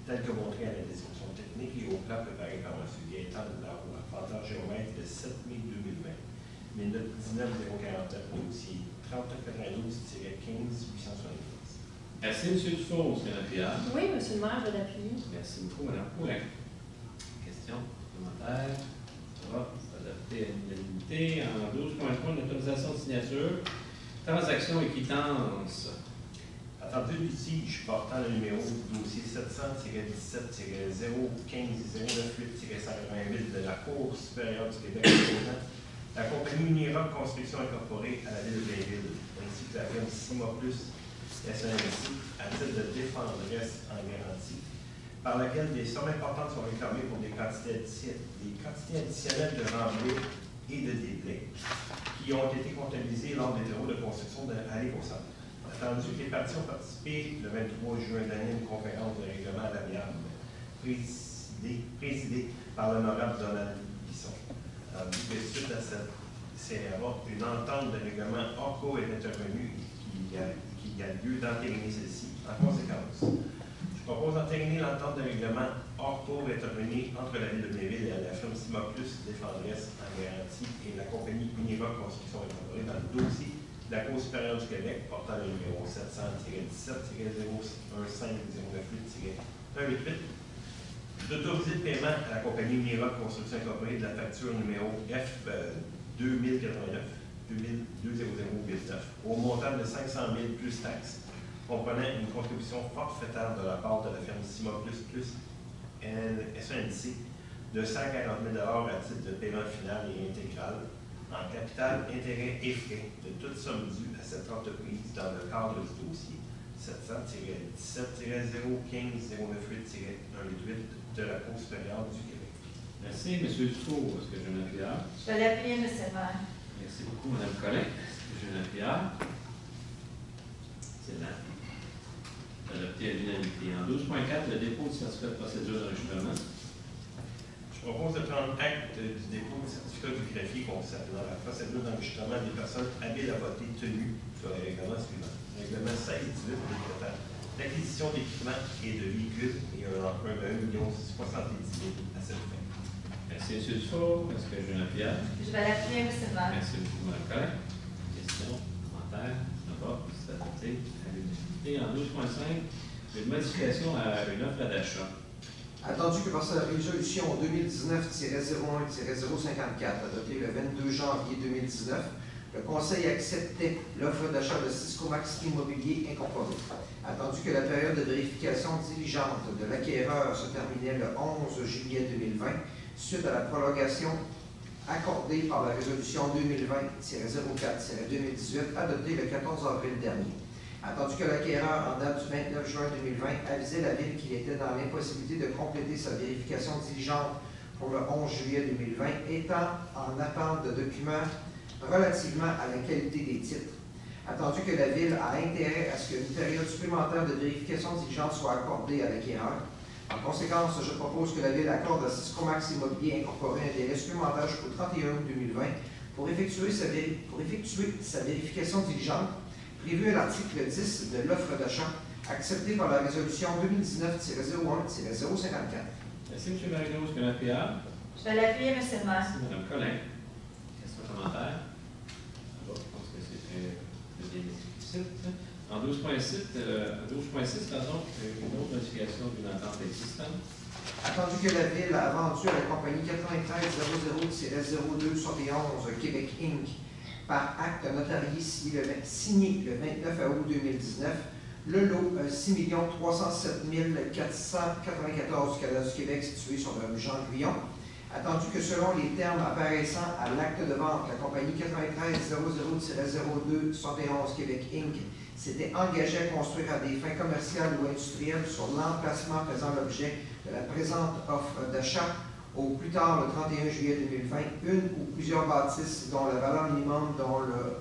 tel que montré à la description technique et au plan préparé par M. Gaétan de la Roue, arpenteur géomètre le 7 mai 2020, minute 19 049, dossier 3992-15-875. Merci, M. Dufour. Est-ce qu'il y a un appui là? Oui, M. le maire, je l'appuie. Merci beaucoup, Mme Poulet. Questions, commentaires? Ça va, c'est adopté à l'unanimité. En 12.3, l'autorisation de signature, transaction et quittance. Attendu litige portant le numéro du dossier 700-17-015-098-188 de la Cour supérieure du Québec opposant la compagnie Unira Construction incorporée à la ville de Blainville, ainsi que la firme Sima Plus SNC à titre de défenderesse en garantie, par laquelle des sommes importantes sont réclamées pour des quantités additionnelles de remblais et de déblais qui ont été comptabilisés lors des travaux de construction de Allée au centre. Attendu que les parties ont participé le 23 juin dernier à une conférence de règlement à l'amiable présidée par l'honorable Donald Bisson. Que suite à cette CRA, une entente de règlement hors cours est intervenue qui a lieu d'entériner celle-ci. En conséquence, je propose d'entériner l'entente de règlement hors cours intervenue entre la Ville de Blainville et la firme Cima Plus Défendresse en garantie et la compagnie Uniroc Construction Incorporée dans le dossier de la Cour supérieure du Québec portant le numéro 700-17-015-09-188, d'autoriser le paiement à la compagnie Uniroc Construction Incorporée de la facture numéro F 2089 au montant de 500 000 plus taxes, comprenant une contribution forfaitaire de la part de la firme Cima Plus SNC de 140 000 à titre de paiement final et intégral en capital, intérêt et frais de toute somme due à cette entreprise dans le cadre du dossier 700-17-015-098-188 de la Cour supérieure du Québec. Merci, M. Dufour. Est-ce que j'ai un appuyeur? Je vais l'appuyer, M. le maire. Merci beaucoup, Mme Collin. Est-ce que j'ai un appuyeur? C'est là. Adopté à l'unanimité. En 12.4, le dépôt du certificat de procédure d'enregistrement. Je propose de prendre acte du dépôt du certificat du greffier concernant la procédure d'enregistrement des personnes habiles à voter tenues sur les règlements suivants. Règlement 16-18 décrétant l'acquisition d'équipements et de véhicules et un emprunt de 1 070 000 à cette fin. Merci, M. Dufour. Est-ce que j'ai un appuyeur? Je vais l'appuyer, M. le maire. Merci beaucoup, Mme Collin. Questions, commentaires? D'abord, c'est adopté à l'unanimité. En 12.5, une modification à une offre d'achat. Attendu que par sa résolution 2019-01-054, adoptée le 22 janvier 2019, le Conseil acceptait l'offre d'achat de Siscomax Immobilier Incorporé. Attendu que la période de vérification diligente de l'acquéreur se terminait le 11 juillet 2020, suite à la prolongation accordée par la résolution 2020-04-2018, adoptée le 14 avril dernier. Attendu que l'acquéreur, en date du 29 juin 2020, avisait la Ville qu'il était dans l'impossibilité de compléter sa vérification diligente pour le 11 juillet 2020, étant en attente de documents relativement à la qualité des titres. Attendu que la Ville a intérêt à ce qu'une période supplémentaire de vérification diligente soit accordée à l'acquéreur. En conséquence, je propose que la Ville accorde à Siscomax Immobilier Incorporé un délai supplémentaire jusqu'au 31 août 2020 pour effectuer sa vérification diligente prévu à l'article 10 de l'offre d'achat, acceptée par la résolution 2019-01-054. Merci, M. Marie-Rose. Est-ce que j'ai un appuyeur? Je vais l'appuyer, M. le maire. Merci, Mme Collin. Questions, commentaires? Je pense que c'est bien explicite. En 12.6, pardon, une autre modification d'une entente existante. Attendu que la Ville a vendu à la compagnie 9300-0271 Québec Inc. par acte notarié signé le 29 août 2019, le lot 6 307 494 du cadastre du Québec situé sur le rue Jean-Guyon. Attendu que selon les termes apparaissant à l'acte de vente, la compagnie 9300-0271 Québec Inc. s'était engagée à construire à des fins commerciales ou industrielles sur l'emplacement faisant l'objet de la présente offre d'achat au plus tard le 31 juillet 2020, une ou plusieurs bâtisses dont la valeur minimum,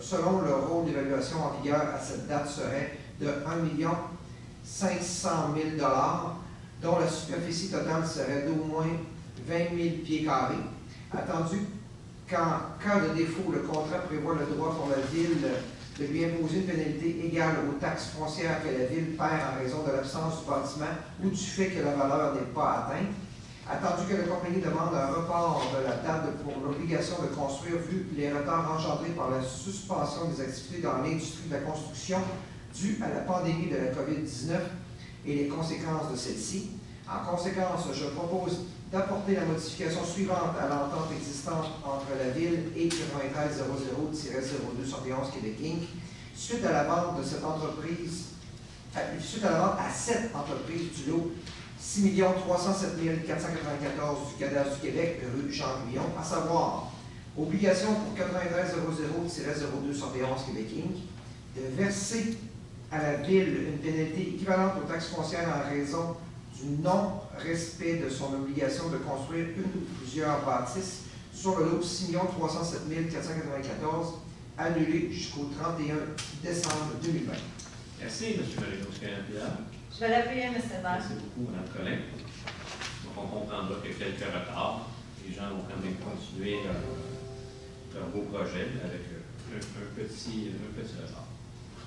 selon le rôle d'évaluation en vigueur à cette date, serait de 1 500 000 $, dont la superficie totale serait d'au moins 20 000 pieds carrés. Attendu qu'en cas de défaut, le contrat prévoit le droit pour la Ville de lui imposer une pénalité égale aux taxes foncières que la Ville perd en raison de l'absence du bâtiment ou du fait que la valeur n'est pas atteinte. Attendu que la compagnie demande un report de la date pour l'obligation de construire, vu les retards engendrés par la suspension des activités dans l'industrie de la construction due à la pandémie de la COVID-19 et les conséquences de celle-ci. En conséquence, je propose d'apporter la modification suivante à l'entente existante entre la Ville et 9300-0271 Québec Inc. Suite à la vente de cette entreprise, suite à la vente à cette entreprise du lot 6 307 494 du cadastre du Québec, rue Jean-Guyon, à savoir obligation pour 9300-0271 Québec Inc. de verser à la Ville une pénalité équivalente aux taxes foncières en raison du non-respect de son obligation de construire une ou plusieurs bâtisses sur le lot 6 307 494 annulé jusqu'au 31 décembre 2020. Merci, M. Marino-Scannapia. Je vais l'appuyer, M. le maire. Merci beaucoup, Mme Collin. Donc, on comprendra qu'il y a quelques retards. Les gens vont quand même continuer leur beau projet avec un petit retard.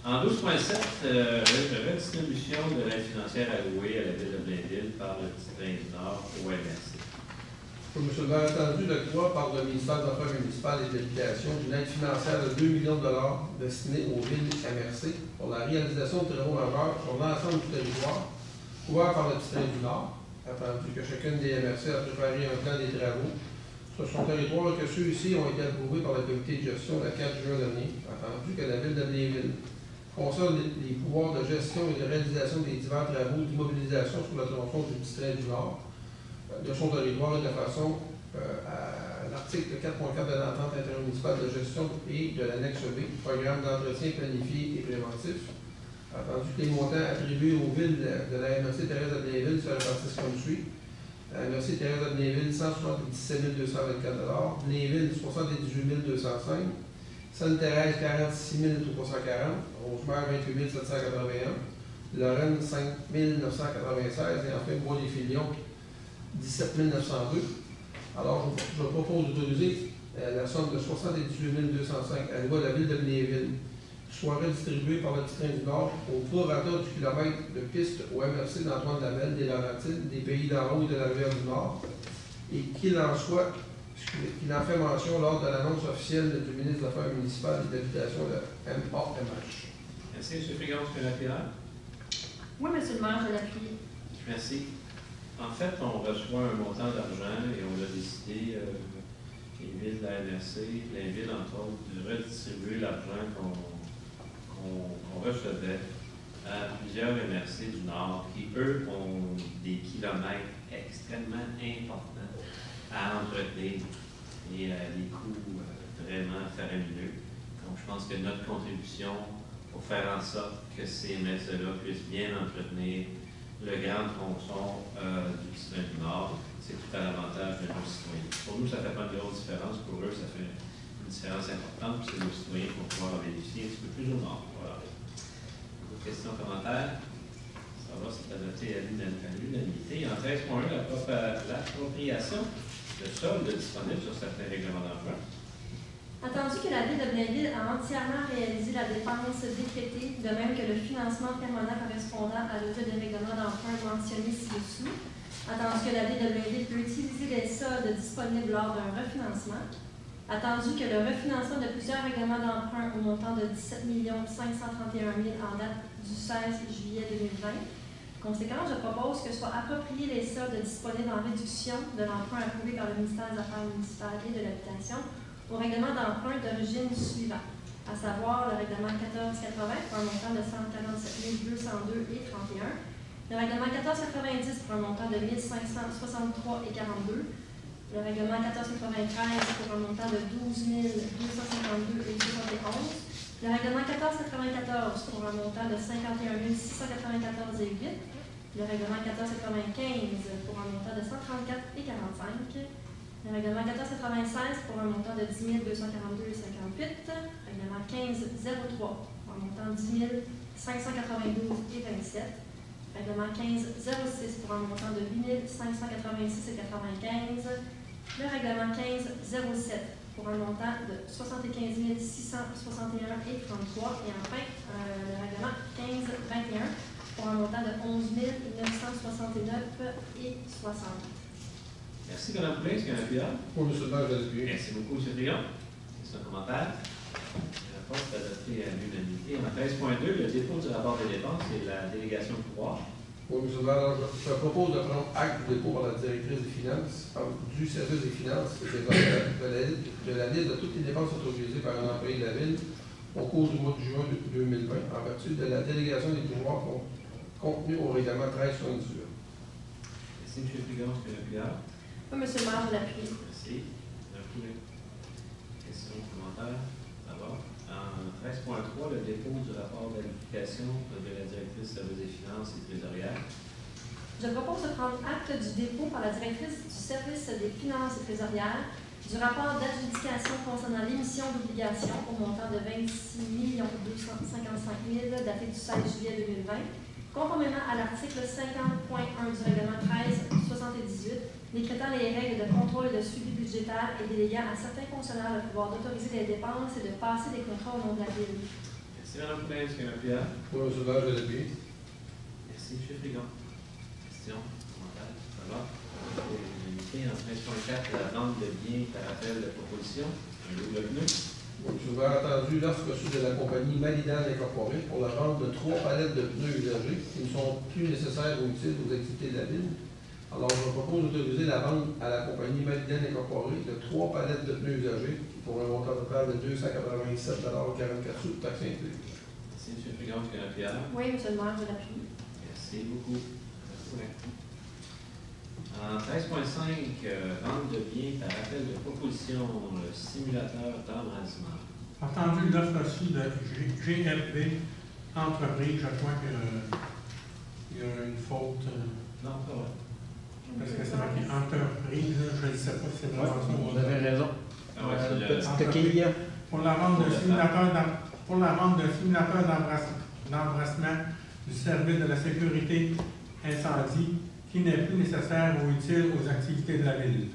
En 12.7, redistribution de l'aide financière allouée à la Ville de Blainville par le Petit Train du Nord au MRC. Comme M. le maire entendu, le 3 par le ministère des Affaires municipales et de l'Habitation d'une aide financière de 2 millions de dollars destinée aux villes MRC pour la réalisation de travaux majeurs sur l'ensemble du territoire couvert par le Petit Train du Nord, attendu que chacune des MRC a préparé un plan des travaux sur son territoire, que ceux-ci ont été approuvés par le comité de gestion le 4 juin dernier, attendu que la Ville de Blainville concerne les pouvoirs de gestion et de réalisation des divers travaux d'immobilisation sur le tronçon du Petit Train du Nord de son territoire et de façon à l'article 4.4 de l'entente intermunicipale de gestion et de l'annexe B, programme d'entretien planifié et préventif. Attendu que les montants attribués aux villes de la MRC Thérèse de Blainville se répartissent comme suit. La MRC Thérèse de Blainville, 177 224 $, Blainville, 78 205 $, Sainte-Thérèse, 46 340 $, Rosemère, 28 781 $, Lorraine, 5 996 $, et enfin Bois-des-Filions, 17 902 $. Alors, je propose d'autoriser la somme de 78 205 $ allouée à la Ville de Blainville soit redistribuée par le Petit Train du Nord au prorata du kilomètre de piste au MRC d'Antoine Lamel, des Laurentides, des Pays d'en haut et de la rivière du Nord, et qu'il en fait mention lors de l'annonce officielle du ministre des Affaires municipales et de l'Habitation de MAMH. Merci, M. Frigon-Scannapia. Oui, M. le maire, je l'appuie. Merci. En fait, on reçoit un montant d'argent et on a décidé, les villes de la MRC, les villes entre autres, de redistribuer l'argent qu'on recevait à plusieurs MRC du Nord qui, eux, ont des kilomètres extrêmement importants à entretenir et à des coûts vraiment faramineux. Donc, je pense que notre contribution pour faire en sorte que ces MRC-là puissent bien entretenir le grand tronçon du Petit Train du Nord, c'est tout à l'avantage de nos citoyens. Pour nous, ça ne fait pas de grosse différence. Pour eux, ça fait une différence importante, puis c'est nos citoyens qui vont pouvoir en bénéficier un petit peu plus au nord. Voilà. D'autres questions, commentaires? Ça va, c'est adopté à l'unanimité. En 13.1, l'appropriation de solde disponible sur certains règlements d'emprunt. Attendu que la Ville de Blainville a entièrement réalisé la dépense décrétée, de même que le financement permanent correspondant à l'objet des règlements d'emprunt mentionnés ci-dessous, attendu que la Ville de Blainville peut utiliser les soldes disponibles lors d'un refinancement, attendu que le refinancement de plusieurs règlements d'emprunt au montant de 17 531 000 en date du 16 juillet 2020. Conséquent, je propose que soient appropriés les soldes disponibles en réduction de l'emprunt approuvé par le ministère des Affaires municipales et de l'Habitation au règlement d'emprunt d'origine suivant, à savoir le règlement 1480 pour un montant de 147 202 et 31, le règlement 1490 pour un montant de 1563 et 42, le règlement 1493 pour un montant de 12 252 et 71, le règlement 1494 pour un montant de 51 694 et 8, le règlement 1495 pour un montant de 134 et 45, le règlement 1496 pour un montant de 10 242 et 58, règlement 1503 pour un montant de 10 592 et 27, règlement 1506 pour un montant de 8 586 et 95, le règlement 1507 pour un montant de 75 661 et 33, et enfin le règlement 1521 pour un montant de 11 969 et 60. Merci, Mme Poulin. Est-ce qu'il y a un appuyant? Pour M. le maire, je l'appuie. Merci beaucoup, M. Frigon. C'est un commentaire. La rapport est adopté à l'unanimité. En 13.2, le dépôt du rapport des dépenses et la délégation de pouvoir. Pour M. le maire, je propose de prendre acte du dépôt par la directrice des finances, du service des finances et de la liste de toutes les dépenses autorisées par un employé de la Ville au cours du mois de juin 2020, en vertu de la délégation des pouvoirs contenue au règlement 1378. Merci, M. Frigon. Est-ce qu'il y a un appuyant? Oui, M. le maire, je l'appuie. Merci. Questions, commentaires? Ça va. En 13.3, le dépôt du rapport de vérification de la directrice du service des finances et trésorière. Je propose de prendre acte du dépôt par la directrice du service des finances et trésorières Du rapport d'adjudication concernant l'émission d'obligations au montant de 26 255 000 daté du 16 juillet 2020, conformément à l'article 50.1 du règlement 1378, décrétant les règles de contrôle et de suivi budgétaire et déléguant à certains fonctionnaires le pouvoir d'autoriser les dépenses et de passer des contrats au nom de la Ville. Merci, Mme Poulain. Est-ce qu'il y a un appuyant? Pour M. Maire, je l'appuie. Merci, M. Frigon. Question, commentaire, ça va? En 13.4, la vente de biens par appel de proposition. Un double pneu. J'ai ouvert entendu l'offre reçue de la compagnie Malidan Incorporée pour la vente de 3 palettes de pneus usagés qui ne sont plus nécessaires ou utiles aux activités de la ville. Alors, je propose d'autoriser la vente à la compagnie Malidan Incorporée de 3 palettes de pneus usagés pour un montant total de 287,44 sous taxes incluses. Merci, M. Frigon. Est-ce qu'il y a un appuyant? Oui, M. le maire, je l'appuie. Merci beaucoup. En 13.5, vente de biens par appel de proposition, le simulateur d'embrasement. Entendu l'offre reçue de GFB Entreprise, je crois qu'il y a une faute. Non, pas vrai. Parce que c'est marqué entreprise, je ne sais pas si c'est vraiment ça. Vous avez raison. Ah ouais, c'est le... Petite coquille. Pour la vente de simulateur d'embrassement du service de la sécurité incendie qui n'est plus nécessaire ou utile aux activités de la ville.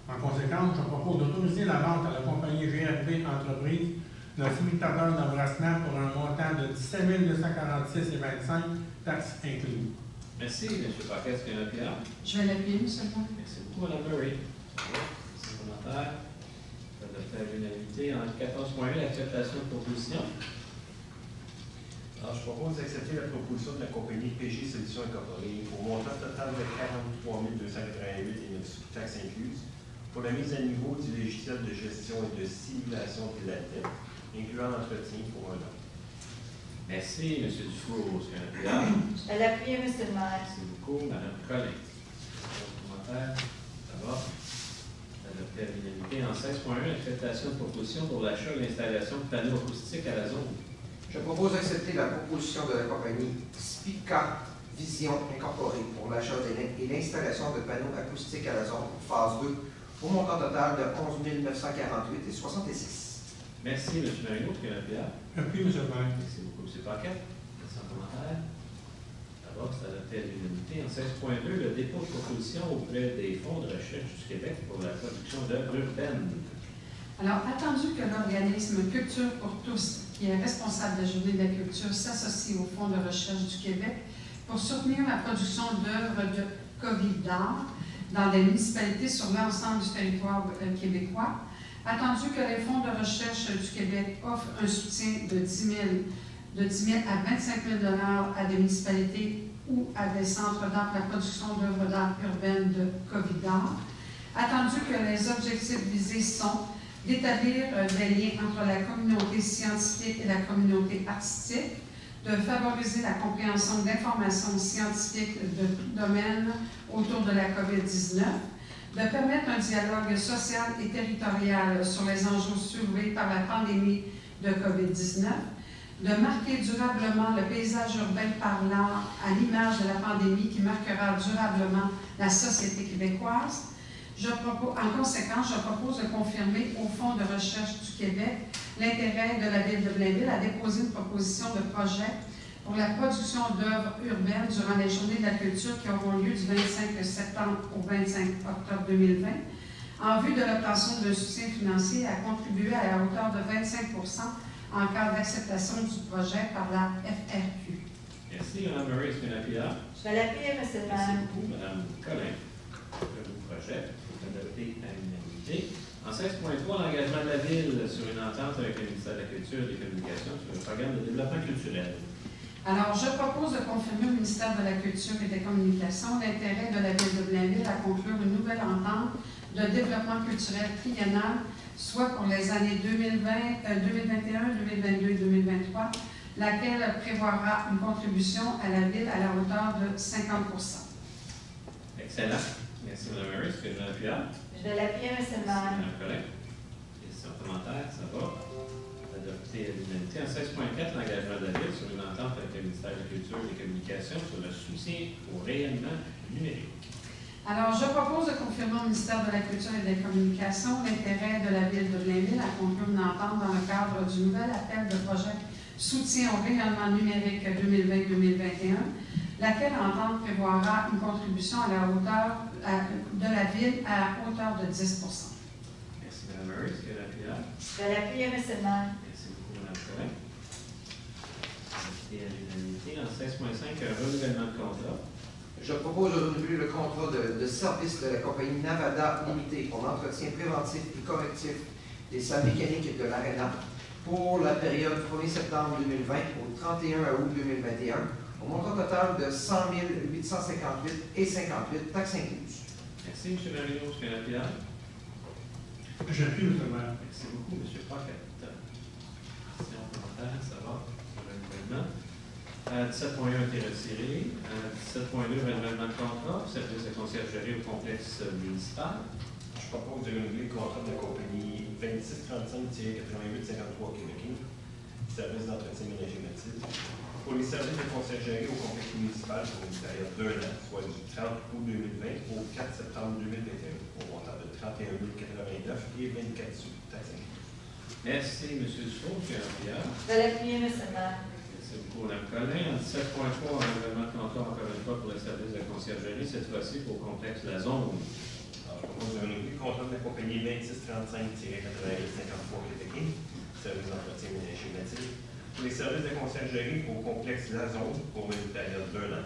En conséquence, je propose d'autoriser la vente à la compagnie GFB Entreprise d'un simulateur d'embrassement pour un montant de 17 246,25 taxes incluses. Merci, M. Paquet. Est-ce qu'il y a un appuyant? Je vais l'appuyer, M. le maire. Merci beaucoup, Mme Murray. Merci, commentaire. Adopté à l'unanimité. En 14.1, l'acceptation de proposition. Alors, je propose d'accepter la proposition de la compagnie PG Solutions Incorporée au montant total de 43 288 et taxes incluses pour la mise à niveau du logiciel de gestion et de simulation de la dette, incluant l'entretien pour un an. Merci, M. Dufour. Est-ce qu'il y a un appuyant? Je vais l'appuyer, M. le maire. Merci beaucoup, Mme Collin. Commentaire, ça va? Adopté à l'unanimité. En 16.1, acceptation de proposition pour l'achat et l'installation de panneaux acoustiques à la zone. Je propose d'accepter la proposition de la compagnie Spica Vision Incorporée pour l'achat et l'installation de panneaux acoustiques à la zone phase 2 au montant total de 11 948 et 66. Merci, M. Marino. Est-ce qu'il y a un appuyant? Appui, M. le maire. Merci beaucoup, M. Paquet. Merci en commentaire. Ça va, c'est adopté à l'unanimité. En 16.2, le dépôt de proposition auprès des fonds de recherche du Québec pour la production d'œuvres urbaines. Alors, attendu que l'organisme Culture pour tous, qui est responsable de la Journée de la culture, s'associe au Fonds de recherche du Québec pour soutenir la production d'œuvres de COVID d'art dans des municipalités sur l'ensemble du territoire québécois, attendu que les fonds de recherche du Québec offrent un soutien de 10 000 à 25 000 $ à des municipalités ou à des centres d'art pour la production d'œuvres d'art urbaines de COVID d'art, attendu que les objectifs visés sont d'établir des liens entre la communauté scientifique et la communauté artistique, de favoriser la compréhension d'informations scientifiques de tout domaine autour de la COVID-19, de permettre un dialogue social et territorial sur les enjeux soulevés par la pandémie de COVID-19, de marquer durablement le paysage urbain par l'art à l'image de la pandémie qui marquera durablement la société québécoise. En conséquence, je propose de confirmer au Fonds de recherche du Québec l'intérêt de la Ville de Blainville à déposer une proposition de projet pour la production d'œuvres urbaines durant les Journées de la culture qui auront lieu du 25 septembre au 25 octobre 2020, en vue de l'obtention d'un soutien financier à contribuer à la hauteur de 25 % en cas d'acceptation du projet par la FRQ. Merci, Mme Murray. Est-ce qu'il y a un appuyant? Je vais l'appuyer, M. le Merci maire. beaucoup, Mme Collin. Le projet est adopté à l'unanimité. En 16.3, l'engagement de la Ville sur une entente avec le ministère de la Culture et des Communications sur le programme de développement culturel. Alors, je propose de confirmer au ministère de la Culture et des Communications l'intérêt de la Ville de Blainville à conclure une nouvelle entente de développement culturel triennal, soit pour les années 2021, 2022 et 2023, laquelle prévoira une contribution à la Ville à la hauteur de 50 %. Excellent. Merci, Mme Murray. Est-ce que j'ai un appuyant? Je vais l'appuyer, M. le maire. Mme Collin. Question, commentaire, ça va. Adopté à l'unanimité. En 16.4, l'engagement de la Ville sur une entente avec le ministère de la Culture et des Communications sur le soutien au rayonnement numérique. Alors, je propose de confirmer au ministère de la Culture et des Communications l'intérêt de la Ville de Blainville à conclure une entente dans le cadre du nouvel appel de projet Soutien au rayonnement numérique 2020-2021, laquelle entente prévoira une contribution à la hauteur de la Ville à hauteur de 10 Merci, Mme Murray. Est-ce que l'appuyable? Je vais l'appuyer, M. le maire. Merci beaucoup, Mme Collin. Et à l'unanimité, en 16.5, renouvellement de contrat. Je propose de renouveler le contrat de service de la compagnie Navada Limitée pour l'entretien préventif et correctif des salles mécaniques de l'Arena pour la période 1er septembre 2020 au 31 août 2021, au montant total de 100 858,58 taxes incluses. Merci, M. Marino. Est-ce que l'appuyable? J'appuie, M. le maire. Merci beaucoup, M. Paquette. Question commentaire, ça va? Sur le renouvellement. 17.1 a été retiré. 17.2, renouvellement de contrat, service de conciergerie au complexe municipal. Je propose de renouveler le contrat de la compagnie 2635-8853 Québec, service d'entretien ménager-maîtrise, pour les services de conciergerie au complexe municipal pour une période d'1 an, soit du 30 août 2020 au 4 septembre 2021, au montant de 31 089 et 24 sous taxes incluses. Merci, M. Dufault. Est-ce que l'appuyable? Je vais l'appuyer, M. le maire. Merci beaucoup, Mme Collin. En 17.3, renouvellement de contrat, encore une fois, pour le service de conciergerie, cette fois-ci pour le complexe La Zone. Alors, je propose de renouveler le contrat de la compagnie 2635-8853 Québec, service d'entretien ménager-maîtrise, pour les services de conciergerie au complexe La Zone pour une période d'1 an,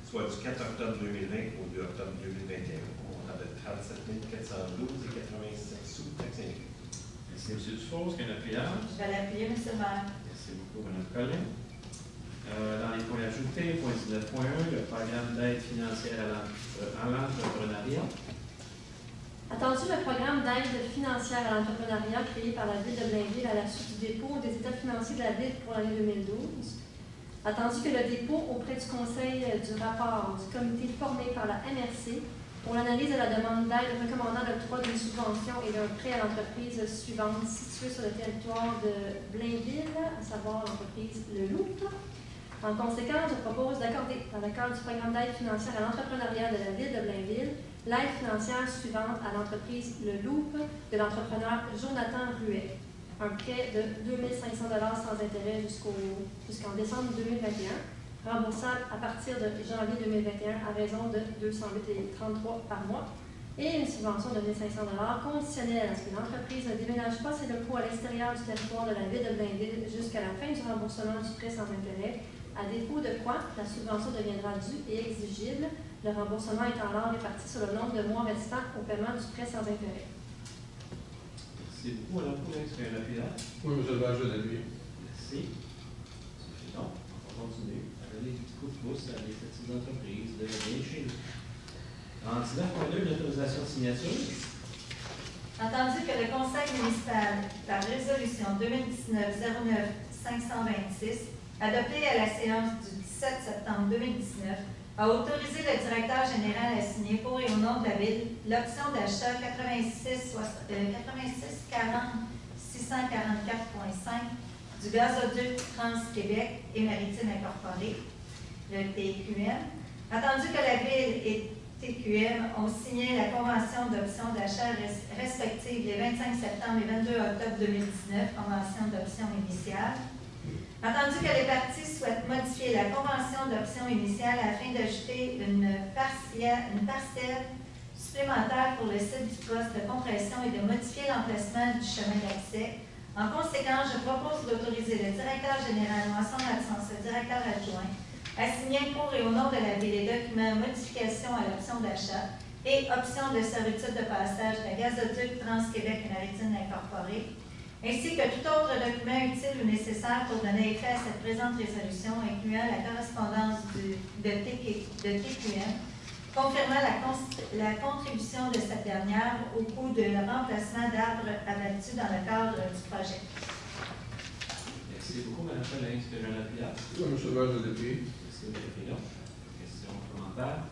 soit du 4 octobre 2020 au 2 octobre 2021, au montant de 37 412 et 87 sous taxes incluses. Merci, M. Dufault. Est-ce qu'il y a un appuyable? Je vais l'appuyer, M. le maire. Merci beaucoup, Mme Collin. Dans les points ajoutés, point 19.1, le programme d'aide financière à l'entrepreneuriat. Attendu le programme d'aide financière à l'entrepreneuriat créé par la Ville de Blainville à la suite du dépôt des états financiers de la Ville pour l'année 2012. Attendu que le dépôt auprès du Conseil du rapport du comité formé par la MRC pour l'analyse de la demande d'aide recommandant l'octroi d'une subvention et d'un prêt à l'entreprise suivante située sur le territoire de Blainville, à savoir l'entreprise Le Loup. En conséquence, je propose d'accorder, dans le cadre du programme d'aide financière à l'entrepreneuriat de la Ville de Blainville, l'aide financière suivante à l'entreprise Le Loup de l'entrepreneur Jonathan Ruet. Un prêt de 2 500 $ sans intérêt jusqu'en décembre 2021, remboursable à partir de janvier 2021 à raison de 208,33 par mois, et une subvention de 1 500 $ conditionnelle à ce que l'entreprise ne déménage pas ses locaux à l'extérieur du territoire de la Ville de Blainville jusqu'à la fin du remboursement du prêt sans intérêt, à défaut de quoi la subvention deviendra due et exigible, le remboursement étant alors réparti sur le nombre de mois restants au paiement du prêt sans intérêt. Merci beaucoup, Mme Collin. Est-ce qu'il y a un appuyable? Oui, M. le maire, je l'appuie. Merci. Suffisant. On va continuer à donner des petits coups de pouce à des petites entreprises de venir chez nous. En 19.2, l'autorisation de signature. Entendu que le Conseil municipal, par résolution 2019-09-526, adoptée à la séance du 17 septembre 2019, a autorisé le directeur général à signer pour et au nom de la Ville l'option d'achat 86 40 644.5 du gazoduc Trans-Québec et Maritime Incorporé, le TQM. Attendu que la Ville et TQM ont signé la convention d'option d'achat respective les 25 septembre et 22 octobre 2019, convention d'option initiale. Attendu que les parties souhaitent modifier la convention d'option initiale afin d'ajouter une parcelle supplémentaire pour le site du poste de compression et de modifier l'emplacement du chemin d'accès. En conséquence, je propose d'autoriser le directeur général ou en son absence, le directeur adjoint, à signer pour et au nom de la Ville les documents modification à l'option d'achat et option de servitude de passage de gazoduc Trans-Québec et Maritime Incorporé, ainsi que tout autre document utile ou nécessaire pour donner effet à cette présente résolution, incluant la correspondance de TQM, confirmant la contribution de cette dernière au coût de remplacement d'arbres abattus dans le cadre du projet. Merci beaucoup, Mme Collin. Est-ce que j'ai un appuyable? Oui, M. le maire, je l'appuie. Merci, M. Fillon. Question, commentaire?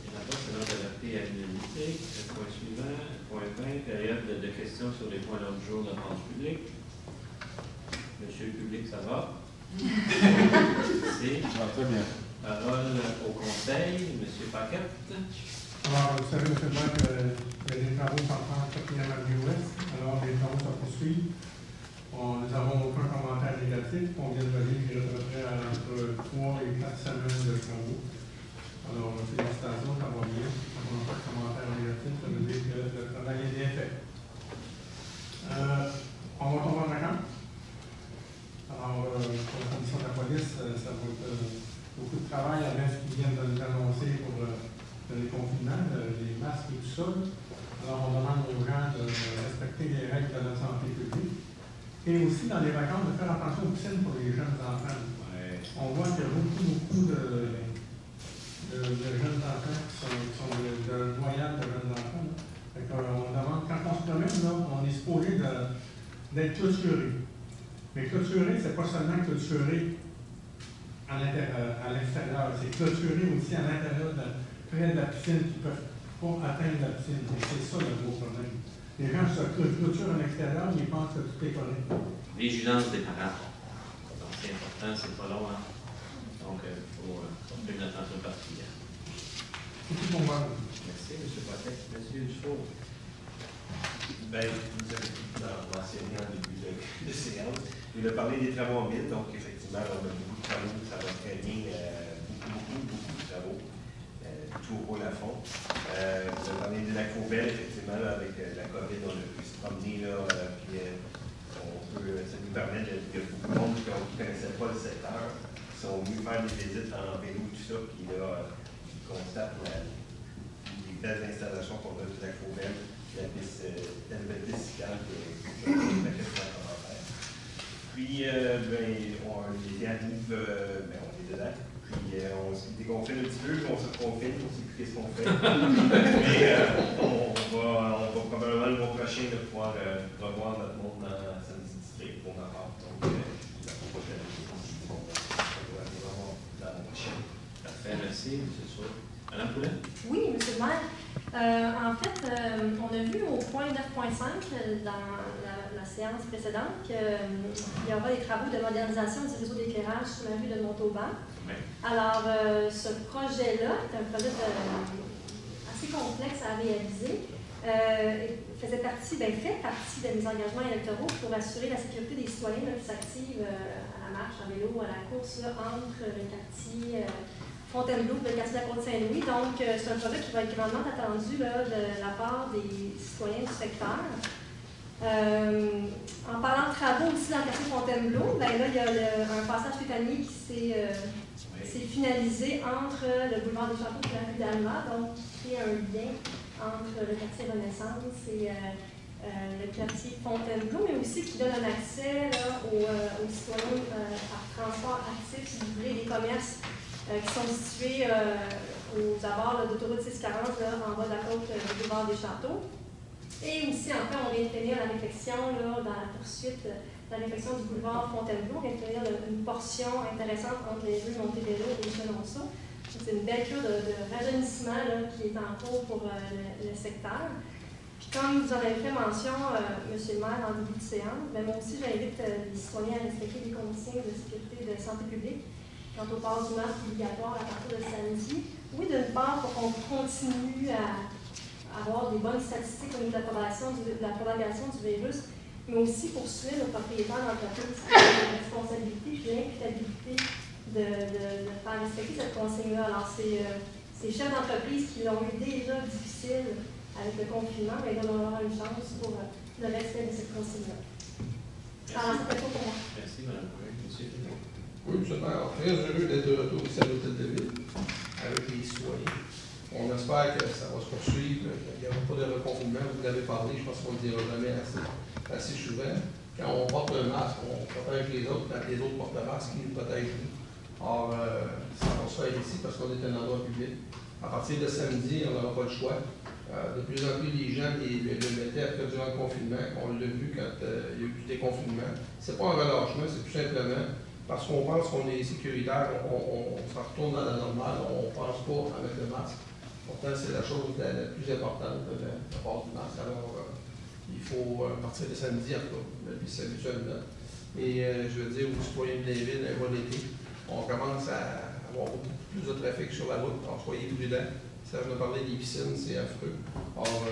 Et là-bas, c'est l'heure d'adopter à l'unanimité. Le point suivant, point 20, période de questions sur les points d'ordre du jour de la France publique. Monsieur le public, ça va? Merci. Très bien. Parole au Conseil, M. Paquette. Alors, vous savez, M. le maire, que les travaux sont en 4e avenue Ouest. Alors, les travaux se poursuivent. Nous n'avons aucun commentaire négatif. On vient de dire qu'il resterait entre 3 et 4 semaines de travaux. Alors, félicitations, ça va bien. On n'a pas de commentaire négatif, ça veut dire que le travail est bien fait. On va tomber en vacances. Alors, pour la commission de la police, ça va être beaucoup de travail avec ce qu'ils viennent de nous annoncer pour le déconfinement, les masques et tout ça. Alors, on demande aux gens de respecter les règles de la santé publique. Et aussi, dans les vacances, de faire attention aux piscines pour les jeunes enfants. Ouais. On voit qu'il y a beaucoup de jeunes enfants qui sont de noyades de jeunes enfants. Fait qu'on demande, quand on se promène, là, on est supposé d'être clôturé. Mais clôturé, c'est pas seulement clôturé à l'extérieur, c'est clôturé aussi à l'intérieur, près de la piscine, qui ne peuvent pas atteindre la piscine. C'est ça le gros problème. Les gens se clôturent à l'extérieur, mais ils pensent que tout est correct. Vigilance des parents. Donc, c'est important, c'est pas long. Hein? Donc, il faut porter une attention particulière. C'est tout pour moi. Merci, M. Potet. M. Dufault. Bien, vous avez mentionné en début de séance. Je vais parler des travaux en ville. Donc, effectivement, on a beaucoup de travaux. Ça va très bien. Beaucoup de travaux. Tout au plafond. Vous avez parlé de la Coubelle, effectivement, là, avec la COVID, on a pu se promener, là, puis ça nous permet il y a beaucoup de monde qui ne connaissait pas le secteur, qui sont venus faire des visites en vélo, tout ça, puis là, ils constatent les belles installations qu'on a de la Coubelle, la nouvelle piste cyclable que je vais faire commentaire. Puis, l'été arrive, on est dedans. Puis on se déconfine un petit peu, puis on se confine, on ne sait plus qu'est-ce qu'on fait. Mais on va probablement le mois prochain de pouvoir revoir notre monde dans samedi district pour ma part. Donc, la prochaine on va aller voir dans la prochaine. Parfait, merci, M. Soul. Mme Poulet? Oui, M. le maire. En fait, on a vu au point 9.5 dans la séance précédente qu'il y aura des travaux de modernisation du réseau d'éclairage sous la rue de Montauban. Oui. Alors, ce projet-là est un projet assez complexe à réaliser. Fait partie de mes engagements électoraux pour assurer la sécurité des citoyens qui s'activent à la marche, à vélo, à la course, là, entre le quartier Fontainebleau et le quartier de la Côte-Saint-Louis. Donc, c'est un projet qui va être grandement attendu là, de la part des citoyens du secteur. En parlant de travaux aussi dans le quartier Fontainebleau, ben là, il y a un passage piétonnier qui s'est finalisé entre le boulevard des Châteaux et la rue d'Alma, donc qui crée un lien entre le quartier Renaissance et le quartier Fontainebleau, mais aussi qui donne un accès là, aux citoyens par transport actif, si vous voulez, des commerces qui sont situés aux abords d'autoroute 640 là, en bas de la côte du boulevard des Châteaux. Et aussi, en fait, on vient de finir la réflexion là, dans la poursuite de la réflexion du boulevard Fontainebleau. On vient de finir une portion intéressante entre les rues Montebello et Chenonceau. C'est une belle cure de rajeunissement là, qui est en cours pour le secteur. Puis comme vous en avez fait mention, M. le maire, en début de séance, mais moi aussi, j'invite les citoyens à respecter les consignes de sécurité et de santé publique quant au port du masque obligatoire à partir de samedi. Oui, d'une part, pour qu'on continue à avoir des bonnes statistiques au niveau de la propagation du virus, mais aussi pour suivre nos propriétaires d'entreprise qui ont la responsabilité et l'imputabilité de faire respecter cette consigne-là. Alors, ces chefs d'entreprise qui l'ont eu déjà difficile avec le confinement, mais ils vont avoir une chance pour le respect de cette consigne-là. Alors, c'est tout pour moi. Merci, Mme Poulet. Monsieur Fillon. Oui, M. le maire, très heureux d'être de retour ici à l'Hôtel de Ville avec les citoyens. On espère que ça va se poursuivre. Il n'y aura pas de reconfinement. Vous l'avez parlé, je pense qu'on ne le dira jamais assez souvent. Quand on porte un masque, on protège les autres. Quand les autres portent le masque, ils nous protègent nous. Or, ça va se faire ici parce qu'on est un endroit public. À partir de samedi, on n'aura pas le choix. De plus en plus, les gens le mettaient après durant le confinement. On l'a vu quand il y a eu du déconfinement. Ce n'est pas un relâchement, c'est tout simplement parce qu'on pense qu'on est sécuritaire, on s'en retourne dans la normale, on ne pense pas à mettre le masque. Pourtant, c'est la chose la plus importante, le port du masque. Alors, il faut, à partir de samedi, en tout cas, puis c'est habituellement. Et je veux dire aux citoyens de Blainville, un bon été, on commence à avoir beaucoup plus de trafic sur la route. Alors, soyez prudents. Ça veut parler des piscines, c'est affreux. Or,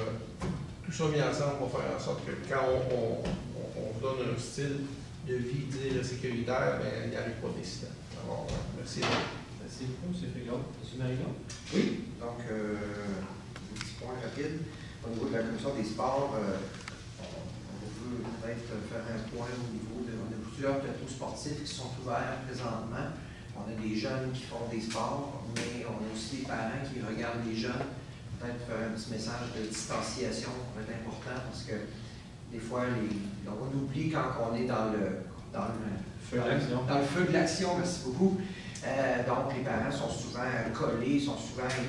tout ça mis ensemble va faire en sorte que quand on donne un style de vie, dire sécuritaire, ben, il n'y arrive pas d'incident. Alors, merci. Merci beaucoup, M. Frigon. M. Marigon? Oui, donc, un petit point rapide. Au niveau de la commission des sports, on veut peut-être faire un point au niveau de. On a plusieurs plateaux sportifs qui sont ouverts présentement. On a des jeunes qui font des sports, mais on a aussi des parents qui regardent les jeunes. Peut-être faire un petit message de distanciation va être important parce que des fois, on oublie quand on est dans le feu de l'action, merci beaucoup. Donc, les parents sont souvent collés, ils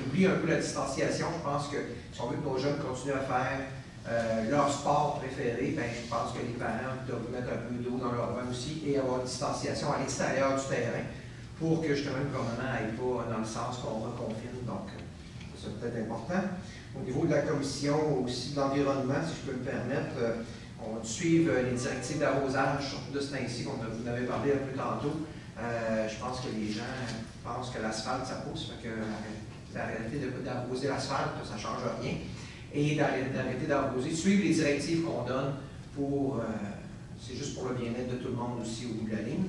oublient un peu la distanciation. Je pense que si on veut que nos jeunes continuent à faire leur sport préféré, ben, je pense que les parents doivent mettre un peu d'eau dans leur vin aussi et avoir une distanciation à l'extérieur du terrain pour que justement le gouvernement n'aille pas dans le sens qu'on reconfine. Donc, c'est peut-être important. Au niveau de la commission aussi de l'environnement, si je peux me permettre, on va suivre les directives d'arrosage, surtout de ce temps-ci, vous en avez parlé un peu tantôt. Je pense que les gens pensent que l'asphalte, ça pousse, fait que d'arrêter d'arroser l'asphalte, ça ne change rien. Et d'arrêter d'arroser, suivre les directives qu'on donne c'est juste pour le bien-être de tout le monde aussi au bout de la ligne.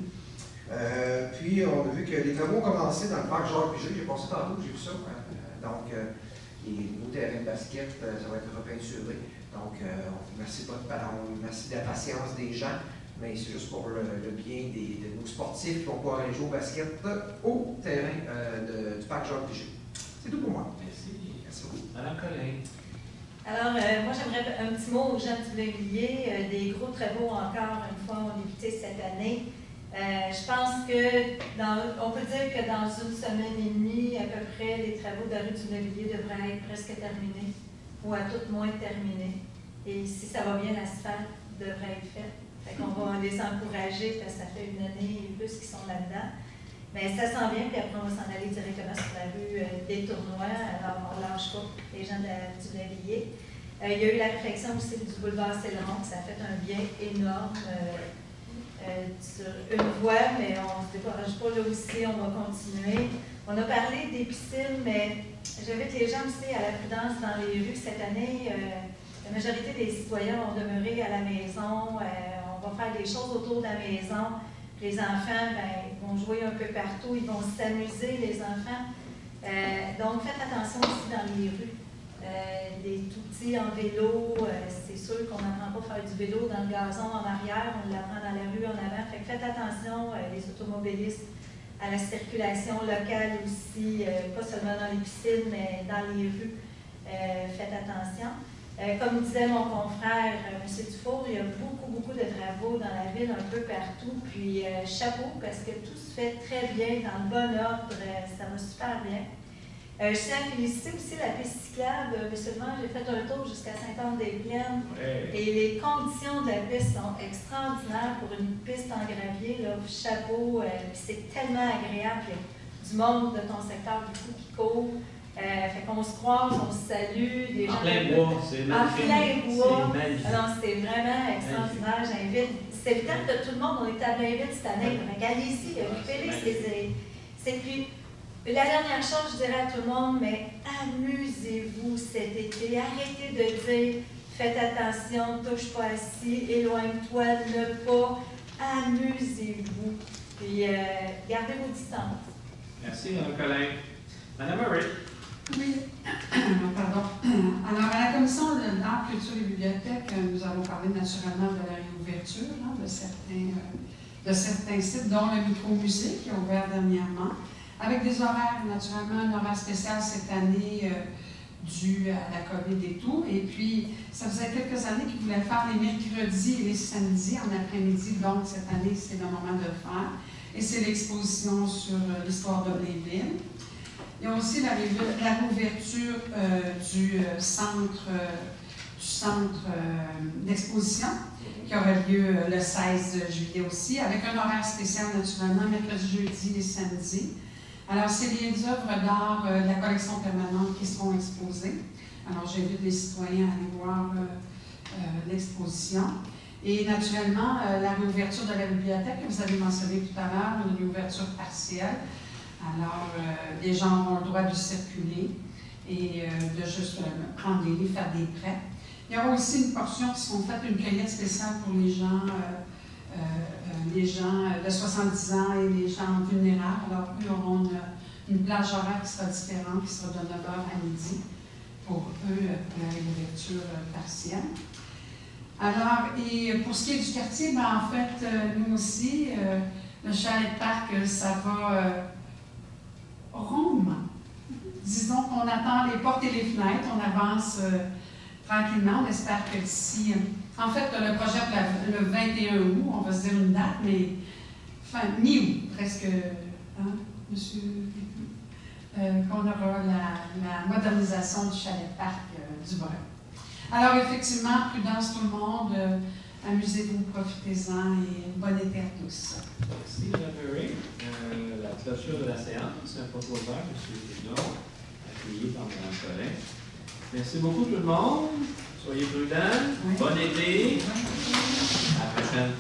Puis, on a vu que les travaux ont commencé dans le parc Jacques-Piget. J'ai passé tantôt, j'ai vu ça. Donc, les nouveaux terrains de basket, ça va être repeinturé. Donc, merci de la patience des gens, mais c'est juste pour le bien de nos sportifs qui vont pouvoir aller jouer au basket au terrain du parc Jacques-Piget. C'est tout pour moi. Merci. Merci beaucoup. Madame Collin. Alors, moi, j'aimerais un petit mot aux gens du Blainvilliers. Des gros travaux encore, une fois, ont débuté cette année. Je pense que, on peut dire que dans une semaine et demie, à peu près, les travaux de la rue du Blainvilliers devraient être presque terminés, ou à tout moins terminés. Et si ça va bien, l'asphalte devrait être fait. Fait qu'on va les encourager, parce que ça fait une année et plus qu'ils sont là-dedans. Mais ça sent bien, puis après, on va s'en aller directement sur la rue des Tournois. Alors, on ne lâche pas les gens du Blainvilliers. Il y a eu la réflexion aussi du boulevard Céloron, ça a fait un bien énorme. Sur une voie, mais on ne se décourage pas là aussi, on va continuer. On a parlé des piscines, mais j'invite les gens aussi à la prudence dans les rues cette année. La majorité des citoyens vont demeurer à la maison, on va faire des choses autour de la maison. Les enfants vont jouer un peu partout, ils vont s'amuser, les enfants. Donc faites attention aussi dans les rues. Des tout petits en vélo, c'est sûr qu'on n'apprend pas à faire du vélo dans le gazon en arrière, on l'apprend dans la rue en avant. Fait que faites attention, les automobilistes, à la circulation locale aussi, pas seulement dans les piscines, mais dans les rues. Faites attention. Comme disait mon confrère, M. Dufour, il y a beaucoup de travaux dans la ville, un peu partout. Puis chapeau, parce que tout se fait très bien, dans le bon ordre, ça va super bien. Je tiens à féliciter aussi la piste cyclable. Seulement, j'ai fait un tour jusqu'à Sainte-Anne-des-Plaines. Ouais. Et les conditions de la piste sont extraordinaires pour une piste en gravier. Là, chapeau, c'est tellement agréable. Il y a du monde de ton secteur du coup qui court. Fait qu'on se croise, on se salue. Des gens en plein bois, c'est magnifique. En plein bois. Alors, c'est vraiment extraordinaire. J'invite. C'est le temps de tout le monde. On est à Blainville cette année. Allez-y, Félix, c'est plus. La dernière chose, je dirais à tout le monde, mais amusez-vous cet été. Arrêtez de dire, faites attention, touche pas assis, éloigne-toi, ne pas. Amusez-vous. Puis, gardez vos distances. Merci, Mme Collin. Mme Murray. Oui, pardon. Alors, à la commission de l'art, culture et bibliothèque, nous avons parlé naturellement de la réouverture de certains sites, dont le micro-musée qui a ouvert dernièrement. Avec des horaires, naturellement, un horaire spécial cette année dû à la COVID et tout. Et puis, ça faisait quelques années qu'ils voulaient faire les mercredis et les samedis en après-midi. Donc, cette année, c'est le moment de le faire. Et c'est l'exposition sur l'histoire de Blainville. Il y a aussi la réouverture du centre d'exposition qui aura lieu le 16 juillet aussi, avec un horaire spécial naturellement, mercredi, jeudi et samedi. Alors, c'est les œuvres d'art de la collection permanente qui seront exposées. Alors, j'invite les citoyens à aller voir l'exposition. Et naturellement, la réouverture de la bibliothèque, que vous avez mentionné tout à l'heure, une réouverture partielle. Alors, les gens ont le droit de circuler. et de juste prendre des livres, faire des prêts. Il y aura aussi une portion qui seront faites, une cueillette spéciale pour les gens de 70 ans et les gens vulnérables. Alors, eux auront une plage horaire qui sera différente, qui sera de 9h à midi pour eux, pour la lecture partielle. Alors, et pour ce qui est du quartier, ben, en fait, nous aussi, le chalet de parc, ça va rondement. Disons qu'on attend les portes et les fenêtres, on avance tranquillement, on espère que d'ici... En fait, le projet pour le 21 août, on va se dire une date, mais fin mi-août, presque, hein, monsieur, qu'on aura la modernisation du chalet de parc du Brun. Alors, effectivement, prudence tout le monde, amusez-vous, profitez-en et bon été à tous. Merci, Mme Murray. La clôture de la séance, un proposeur, M. Pignon, accueilli par Mme Collin. Merci beaucoup tout le monde. Soyez prudents. Oui. Bon été. À la prochaine.